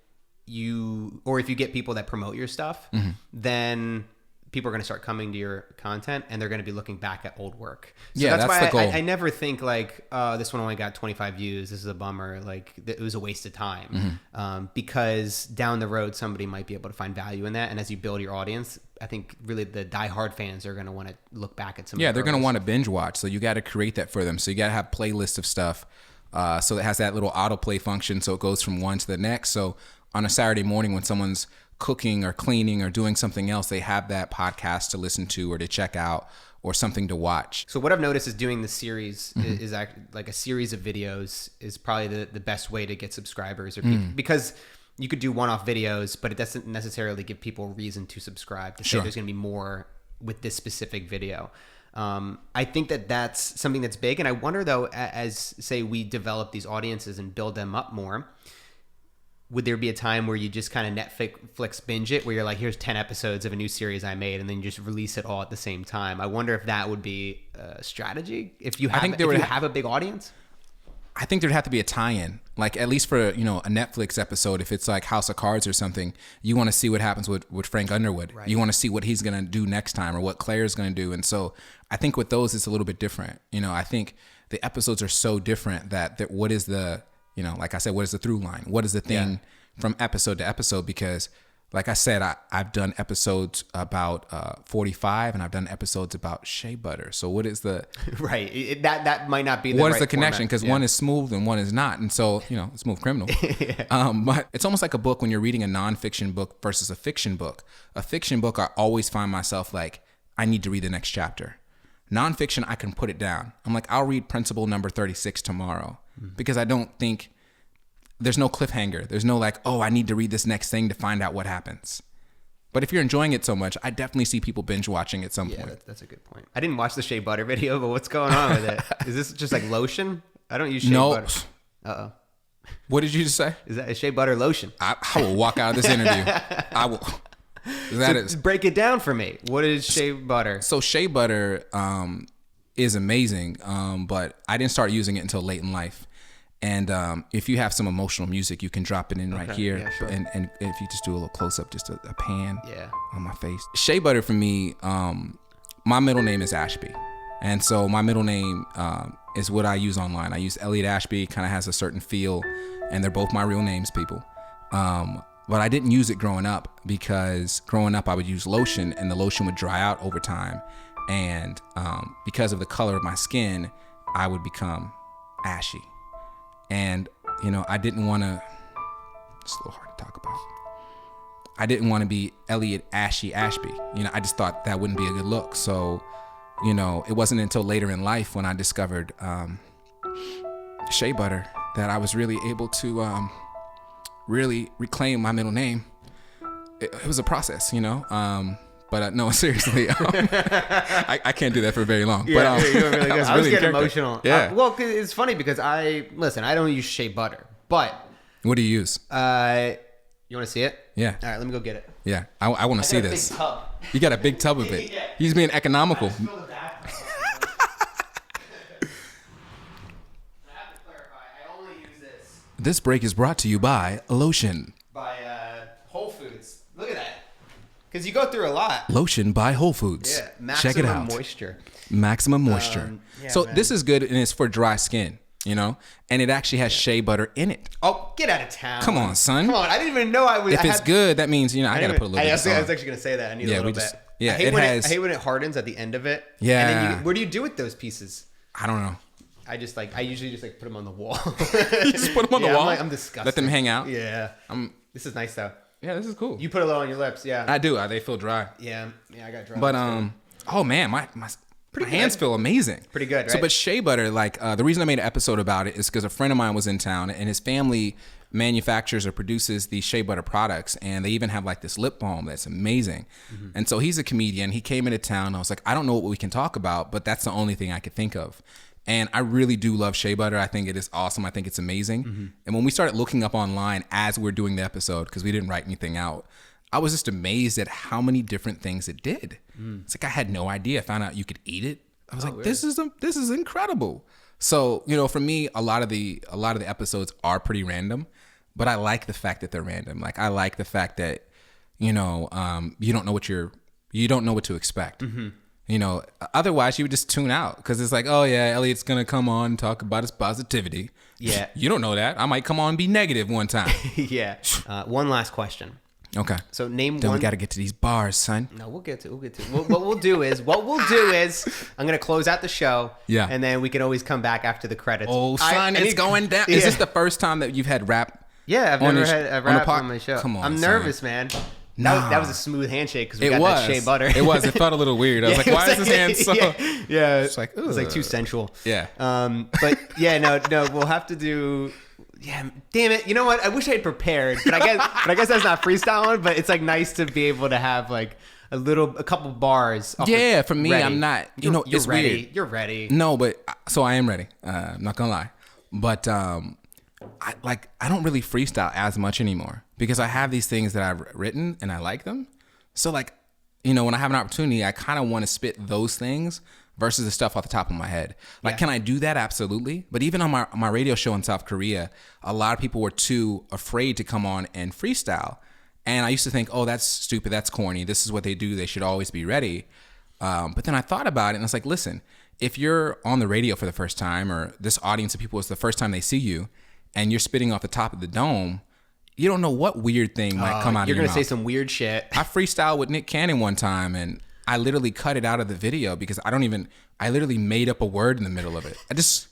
Speaker 2: you get people that promote your stuff, then people are going to start coming to your content and they're going to be looking back at old work. So that's why
Speaker 1: the goal.
Speaker 2: I never think like, this one only got 25 views. This is a bummer. Like it was a waste of time. Because down the road, somebody might be able to find value in that. And as you build your audience, I think really the diehard fans are going to want to look back at some.
Speaker 1: Yeah, they're going to want to binge watch. So you got to create that for them. So you got to have playlists of stuff. So it has that little autoplay function. So it goes from one to the next. So on a Saturday morning when someone's cooking or cleaning or doing something else, they have that podcast to listen to or to check out or something to watch.
Speaker 2: So what I've noticed is doing the series is like a series of videos is probably the best way to get subscribers or people, because you could do one-off videos, but it doesn't necessarily give people reason to subscribe to say there's going to be more with this specific video. I think that's something that's big. And I wonder though, as say we develop these audiences and build them up more, would there be a time where you just kind of Netflix binge it, where you're like, here's 10 episodes of a new series I made, and then you just release it all at the same time? I wonder if that would be a strategy if you have a big audience.
Speaker 1: I think there'd have to be a tie-in, like at least for, you know, a Netflix episode. If it's like House of Cards or something, you want to see what happens with Frank Underwood. Right. You want to see what he's going to do next time or what Claire's going to do. And so I think with those, it's a little bit different. You know, I think the episodes are so different that what is the, you know, like I said, what is the through line? What is the thing from episode to episode? Because like I said, I've done episodes about 45 and I've done episodes about shea butter. So what is the...
Speaker 2: Right. That might not be the
Speaker 1: What
Speaker 2: right
Speaker 1: is the connection?
Speaker 2: Because
Speaker 1: one is smooth and one is not. And so, you know, Smooth Criminal. But it's almost like a book when you're reading a nonfiction book versus a fiction book. A fiction book, I always find myself like, I need to read the next chapter. Nonfiction, I can put it down. I'm like, I'll read principle number 36 tomorrow because I don't think... There's no cliffhanger. There's no like, oh, I need to read this next thing to find out what happens. But if you're enjoying it so much, I definitely see people binge watching at some point.
Speaker 2: That's a good point. I didn't watch the shea butter video, but what's going on with it? Is this just like lotion? I don't use shea butter. Uh-oh.
Speaker 1: What did you just say?
Speaker 2: Is that a shea butter lotion?
Speaker 1: I will walk out of this interview. I will.
Speaker 2: Break it down for me. What is shea butter?
Speaker 1: So shea butter is amazing, but I didn't start using it until late in life. And if you have some emotional music, you can drop it in right here.
Speaker 2: Yeah, sure.
Speaker 1: And if you just do a little close up, just a pan on my face. Shea butter for me, my middle name is Ashby. And so my middle name is what I use online. I use Elliott Ashby, kind of has a certain feel, and they're both my real names, people. But I didn't use it growing up because growing up I would use lotion and the lotion would dry out over time. And because of the color of my skin, I would become ashy. And, you know, I didn't want to, it's a little hard to talk about. I didn't want to be Elliott Ashby. You know, I just thought that wouldn't be a good look. So, you know, it wasn't until later in life when I discovered shea butter that I was really able to really reclaim my middle name. It was a process, you know. But no, seriously, I can't do that for very long.
Speaker 2: Yeah,
Speaker 1: but
Speaker 2: you were really good. I was getting emotional.
Speaker 1: Yeah.
Speaker 2: Well, it's funny because I don't use shea butter, but
Speaker 1: what do you use?
Speaker 2: You want to see it?
Speaker 1: Yeah.
Speaker 2: All right, let me go get it.
Speaker 1: Yeah. I want to see
Speaker 2: got a
Speaker 1: this.
Speaker 2: big tub.
Speaker 1: You got a big tub of it.
Speaker 2: Yeah.
Speaker 1: He's being economical.
Speaker 2: I have to clarify, I only use this
Speaker 1: This break is brought to you by lotion.
Speaker 2: by Whole Foods. Look at that. Because you go through a lot.
Speaker 1: Lotion by Whole Foods.
Speaker 2: Yeah,
Speaker 1: Check it
Speaker 2: maximum
Speaker 1: out.
Speaker 2: moisture.
Speaker 1: Maximum moisture.
Speaker 2: Yeah,
Speaker 1: So
Speaker 2: man.
Speaker 1: this is good, and it's for dry skin, you know? And it actually has shea butter in it.
Speaker 2: Oh, get out of town.
Speaker 1: Come on, son.
Speaker 2: Come on, I didn't even know I was.
Speaker 1: If
Speaker 2: I
Speaker 1: it's
Speaker 2: had,
Speaker 1: good, that means, you know, I got to
Speaker 2: didn't
Speaker 1: put a little
Speaker 2: even-
Speaker 1: bit of
Speaker 2: I was
Speaker 1: salt.
Speaker 2: actually going to say that. I need
Speaker 1: Yeah,
Speaker 2: a little
Speaker 1: we
Speaker 2: bit.
Speaker 1: just- yeah,
Speaker 2: I hate,
Speaker 1: it
Speaker 2: when
Speaker 1: has-
Speaker 2: I hate when it hardens at the end of it.
Speaker 1: Yeah.
Speaker 2: And then what do you do with those pieces?
Speaker 1: I don't know.
Speaker 2: I usually just like put them on the wall.
Speaker 1: You just put them on the wall?
Speaker 2: I'm disgusted.
Speaker 1: Let them hang out?
Speaker 2: Yeah. This is nice though.
Speaker 1: Yeah, this is cool.
Speaker 2: You put a little on your lips. Yeah.
Speaker 1: I do. They feel dry.
Speaker 2: Yeah. I got dry.
Speaker 1: But,
Speaker 2: lips,
Speaker 1: oh man, my
Speaker 2: Pretty
Speaker 1: hands
Speaker 2: good.
Speaker 1: feel amazing.
Speaker 2: Pretty good,
Speaker 1: So,
Speaker 2: right?
Speaker 1: but shea butter, like the reason I made an episode about it is because a friend of mine was in town and his family manufactures or produces these shea butter products, and they even have like this lip balm that's amazing.
Speaker 2: Mm-hmm.
Speaker 1: And so he's a comedian. He came into town. I was like, I don't know what we can talk about, but that's the only thing I could think of. And I really do love shea butter. I think it is awesome. I think it's amazing.
Speaker 2: Mm-hmm.
Speaker 1: And when we started looking up online as we're doing the episode, because we didn't write anything out, I was just amazed at how many different things it did. It's like I had no idea. I found out you could eat it. I was like,
Speaker 2: really?
Speaker 1: this is incredible. So, you know, for me, a lot of the episodes are pretty random, but I like the fact that they're random. Like I like the fact that, you know, you don't know what to expect. You know, otherwise you would just tune out because it's like, oh yeah, Elliott's gonna come on and talk about his positivity.
Speaker 2: Yeah.
Speaker 1: You don't know that. I might come on and be negative one time.
Speaker 2: yeah. One last question.
Speaker 1: Okay.
Speaker 2: So name
Speaker 1: Then
Speaker 2: one.
Speaker 1: we got to get to these bars, son.
Speaker 2: No, we'll get to. What we'll do is I'm gonna close out the show.
Speaker 1: Yeah.
Speaker 2: And then we can always come back after the credits.
Speaker 1: Oh, son, it's going down.
Speaker 2: Yeah.
Speaker 1: Is this the first time that you've had rap?
Speaker 2: Yeah, I've
Speaker 1: on
Speaker 2: never
Speaker 1: your-
Speaker 2: had a
Speaker 1: on the
Speaker 2: rap
Speaker 1: pod-
Speaker 2: on my show.
Speaker 1: Come on,
Speaker 2: I'm
Speaker 1: son.
Speaker 2: nervous, man.
Speaker 1: Nah.
Speaker 2: That was a smooth handshake because we
Speaker 1: It
Speaker 2: got
Speaker 1: was.
Speaker 2: that shea butter.
Speaker 1: It was. It felt a little weird. I was like, why is his hand so?
Speaker 2: Yeah.
Speaker 1: It's like,
Speaker 2: it was like too
Speaker 1: ugh.
Speaker 2: sensual.
Speaker 1: Yeah.
Speaker 2: But yeah, no, we'll have to do. Yeah, damn it. You know what? I wish I had prepared, but I guess that's not freestyling. But it's like nice to be able to have like a couple bars. off
Speaker 1: Yeah,
Speaker 2: of-
Speaker 1: for me,
Speaker 2: ready.
Speaker 1: I'm not. You know,
Speaker 2: you're
Speaker 1: it's
Speaker 2: ready.
Speaker 1: weird.
Speaker 2: You're ready.
Speaker 1: No, but so I am ready. I'm not gonna lie, but I don't really freestyle as much anymore because I have these things that I've written and I like them. So like, you know, when I have an opportunity, I kind of want to spit those things versus the stuff off the top of my head. Like, can I do that? Absolutely. But even on my radio show in South Korea, a lot of people were too afraid to come on and freestyle. And I used to think, oh, that's stupid. That's corny. This is what they do. They should always be ready. But then I thought about it and I was like, listen, if you're on the radio for the first time or this audience of people is the first time they see you and you're spitting off the top of the dome, you don't know what weird thing might come out of your
Speaker 2: You're
Speaker 1: mouth.
Speaker 2: gonna say some weird shit.
Speaker 1: I freestyled with Nick Cannon one time and I literally cut it out of the video because I literally made up a word in the middle of it. Because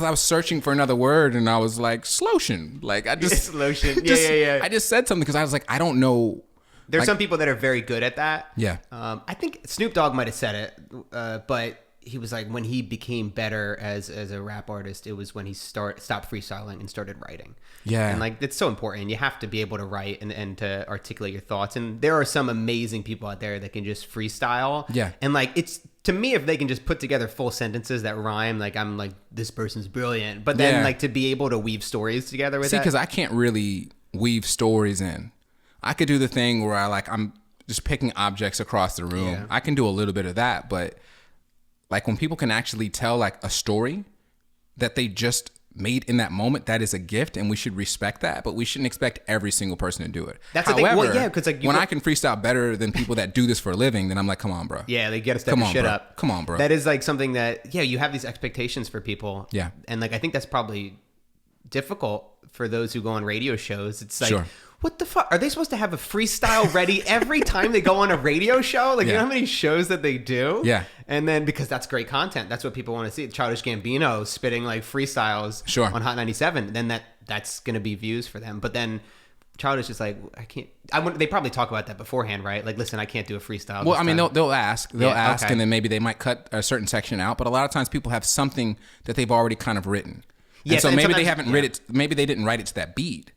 Speaker 1: I was searching for another word and I was like, slotion. Like I just,
Speaker 2: Slotion.
Speaker 1: just-
Speaker 2: Yeah.
Speaker 1: I just said something because I was like, I don't know.
Speaker 2: There's
Speaker 1: like-
Speaker 2: some people that are very good at that.
Speaker 1: Yeah.
Speaker 2: I think Snoop Dogg might have said it, but he was like, when he became better as a rap artist, it was when he stopped freestyling and started writing.
Speaker 1: Yeah.
Speaker 2: And like, it's so important. You have to be able to write and to articulate your thoughts. And there are some amazing people out there that can just freestyle.
Speaker 1: Yeah.
Speaker 2: And like, it's, to me, if they can just put together full sentences that rhyme, like I'm like, this person's brilliant. But then
Speaker 1: Yeah.
Speaker 2: like to be able to weave stories together with
Speaker 1: See,
Speaker 2: that.
Speaker 1: because I can't really weave stories in. I could do the thing where I'm just picking objects across the room.
Speaker 2: Yeah.
Speaker 1: I can do a little bit of that, but like when people can actually tell like a story that they just made in that moment, that is a gift and we should respect that, but we shouldn't expect every single person to do it.
Speaker 2: That's the thing. Well,
Speaker 1: However,
Speaker 2: yeah, 'cause, like, you
Speaker 1: when
Speaker 2: go-
Speaker 1: I can freestyle better than people that do this for a living, then I'm like, come on, bro.
Speaker 2: Yeah, they gotta step
Speaker 1: Come
Speaker 2: your
Speaker 1: on,
Speaker 2: shit
Speaker 1: bro.
Speaker 2: up.
Speaker 1: Come on, bro.
Speaker 2: That is like something that, yeah, you have these expectations for people.
Speaker 1: Yeah.
Speaker 2: And like, I think that's probably difficult for those who go on radio shows. It's like,
Speaker 1: Sure.
Speaker 2: what the fuck? Are they supposed to have a freestyle ready every time they go on a radio show? Like, you
Speaker 1: Yeah.
Speaker 2: know how many shows that they do?
Speaker 1: Yeah.
Speaker 2: And then because that's great content, that's what people want to see. Childish Gambino spitting like freestyles
Speaker 1: Sure.
Speaker 2: on Hot 97. Then that's going to be views for them. But then Childish is like, I can't. They probably talk about that beforehand, right? Like, listen, I can't do a freestyle.
Speaker 1: Well,
Speaker 2: this
Speaker 1: I mean,
Speaker 2: time.
Speaker 1: they'll ask,
Speaker 2: okay.
Speaker 1: and then maybe they might cut a certain section out. But a lot of times, people have something that they've already kind of written.
Speaker 2: Yes,
Speaker 1: and so
Speaker 2: and
Speaker 1: maybe they
Speaker 2: sometimes-
Speaker 1: haven't
Speaker 2: yeah.
Speaker 1: read it. Maybe they didn't write it to that beat,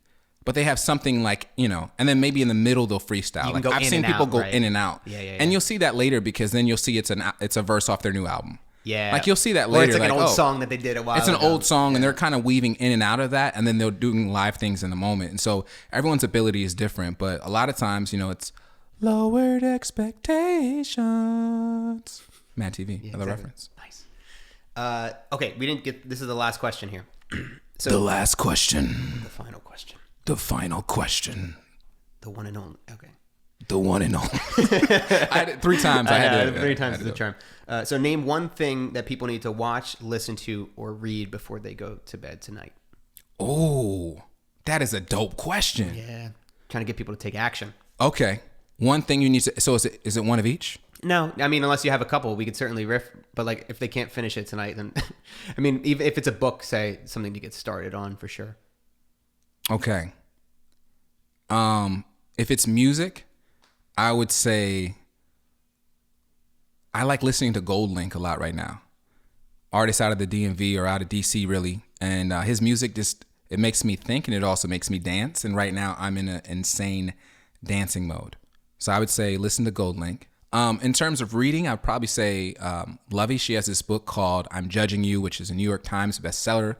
Speaker 1: but they have something like, you know, and then maybe in the middle they'll freestyle.
Speaker 2: You can
Speaker 1: Like
Speaker 2: go
Speaker 1: I've
Speaker 2: in
Speaker 1: seen
Speaker 2: and
Speaker 1: people
Speaker 2: out,
Speaker 1: go
Speaker 2: right?
Speaker 1: in and out.
Speaker 2: Yeah.
Speaker 1: And you'll see that later because then you'll see it's a verse off their new album.
Speaker 2: Yeah.
Speaker 1: Like you'll see that
Speaker 2: Or
Speaker 1: later.
Speaker 2: it's like an old
Speaker 1: oh,
Speaker 2: song that they did a while
Speaker 1: It's an
Speaker 2: ago.
Speaker 1: old song, and they're kind of weaving in and out of that, and then they're doing live things in the moment. And so everyone's ability is different, but a lot of times, it's lowered expectations. Mad TV,
Speaker 2: Yeah,
Speaker 1: another
Speaker 2: exactly.
Speaker 1: reference.
Speaker 2: Nice. Okay, we didn't get. This is the last question here. So
Speaker 1: The last question.
Speaker 2: the final question.
Speaker 1: The final question.
Speaker 2: The one and only. Okay.
Speaker 1: The one and only. I had it 3 times. I had to,
Speaker 2: 3 times
Speaker 1: I
Speaker 2: is
Speaker 1: had
Speaker 2: the
Speaker 1: to.
Speaker 2: charm. So name one thing that people need to watch, listen to, or read before they go to bed tonight.
Speaker 1: Oh, that is a dope question.
Speaker 2: Yeah. Trying to get people to take action.
Speaker 1: Okay. One thing you need to. So is it one of each?
Speaker 2: No, I mean, unless you have a couple, we could certainly riff. But like, if they can't finish it tonight, then I mean, even if it's a book, say something to get started on for sure.
Speaker 1: Okay. If it's music, I would say I like listening to Gold Link a lot right now. Artist out of the DMV or out of DC, really, and his music it makes me think, and it also makes me dance. And right now, I'm in an insane dancing mode. So I would say listen to Gold Link. In terms of reading, I'd probably say Lovey. She has this book called "I'm Judging You," which is a New York Times bestseller,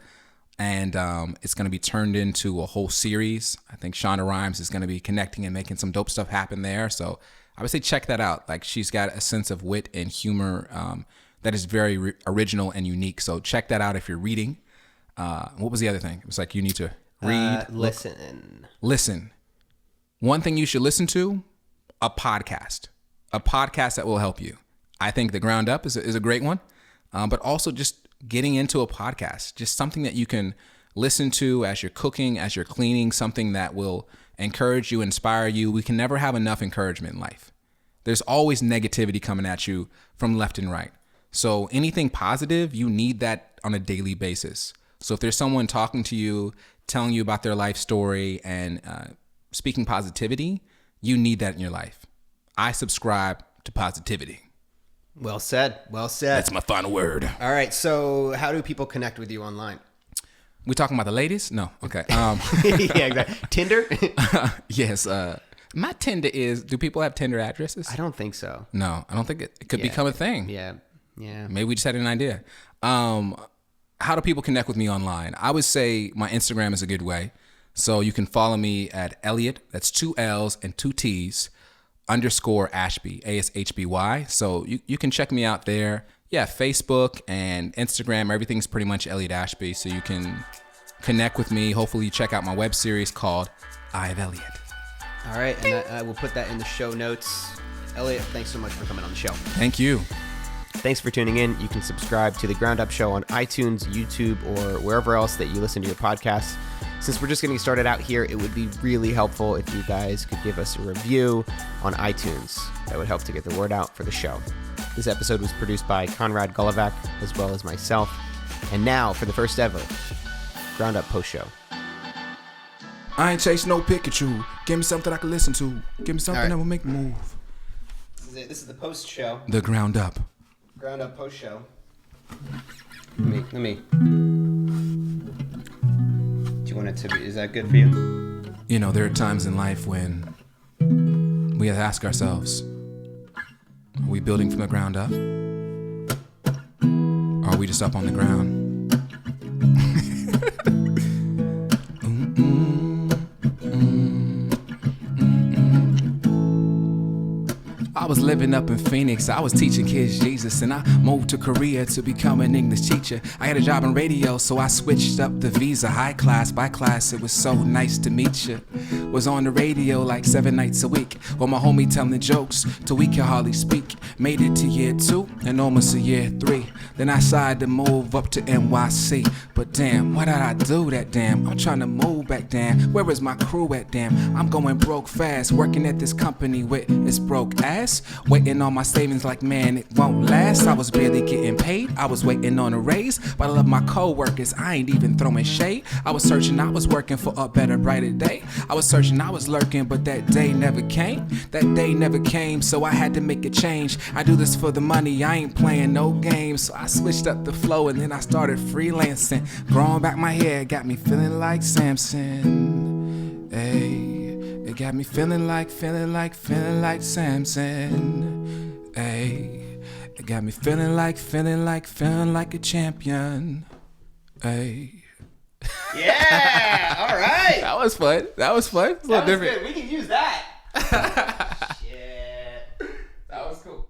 Speaker 1: and it's going to be turned into a whole series. I think Shonda Rhimes is going to be connecting and making some dope stuff happen there. So I would say check that out. Like, she's got a sense of wit and humor that is very original and unique. So check that out if you're reading. What was the other thing? It was like you need to read, listen. One thing you should listen to: a podcast that will help you. I think The Ground Up is a great one, but also just getting into a podcast, just something that you can listen to as you're cooking, as you're cleaning, something that will encourage you, inspire you. We can never have enough encouragement in life. There's always negativity coming at you from left and right. So anything positive, you need that on a daily basis. So if there's someone talking to you, telling you about their life story and speaking positivity, you need that in your life. I subscribe to positivity.
Speaker 2: Well said. Well said.
Speaker 1: That's my final word.
Speaker 2: All right. So how do people connect with you online?
Speaker 1: We talking about the ladies? No. Okay.
Speaker 2: Yeah, exactly. Tinder?
Speaker 1: Yes. My Tinder is, do people have Tinder addresses?
Speaker 2: I don't think so.
Speaker 1: No, I don't think it could become a thing.
Speaker 2: Yeah. Yeah.
Speaker 1: Maybe we just had an idea. How do people connect with me online? I would say my Instagram is a good way. So you can follow me at Elliott, that's 2 L's and 2 T's, _Ashby, ASHBY. So you can check me out there. Yeah, Facebook and Instagram, everything's pretty much Elliott Ashby. So you can connect with me. Hopefully you check out my web series called I Have Elliott.
Speaker 2: All right. And I will put that in the show notes. Elliott, thanks so much for coming on the show.
Speaker 1: Thank you.
Speaker 2: Thanks for tuning in. You can subscribe to The Ground Up Show on iTunes, YouTube, or wherever else that you listen to your podcasts. Since we're just getting started out here, it would be really helpful if you guys could give us a review on iTunes. That would help to get the word out for the show. This episode was produced by Conrad Golovac, as well as myself. And now, for the first ever Ground Up Post Show.
Speaker 1: I ain't chase no Pikachu. Give me something I can listen to. Give me something that will make me move.
Speaker 2: This is it. This is the post show.
Speaker 1: The Ground Up.
Speaker 2: Ground Up Post Show. Let me. Do you want it to be? Is that good for you?
Speaker 1: You know, there are times in life when we have to ask ourselves, are we building from the ground up? Or are we just up on the ground? I was living up in Phoenix, I was teaching kids Jesus, and I moved to Korea to become an English teacher. I had a job in radio, so I switched up the visa. High class, by class, it was so nice to meet you. Was on the radio like 7 nights a week, with my homie telling jokes till we could hardly speak. Made it to year 2 and almost to year 3. Then I decided to move up to NYC. But damn, what did I do that damn? I'm trying to move back damn. Where is my crew at damn? I'm going broke fast, working at this company with its broke ass. Waiting on my savings like man, it won't last. I was barely getting paid, I was waiting on a raise. But I love my co-workers, I ain't even throwing shade. I was searching, I was working for a better, brighter day. I was searching, I was lurking, but that day never came. That day never came, so I had to make a change. I do this for the money, I ain't playing no games. So I switched up the flow and then I started freelancing. Growing back my hair got me feeling like Samson. Hey. It got me feeling like Samson. Ay. It got me feeling like a champion. Hey.
Speaker 2: Yeah. All right.
Speaker 1: That was fun. It's a little different.
Speaker 2: Good. We can use that.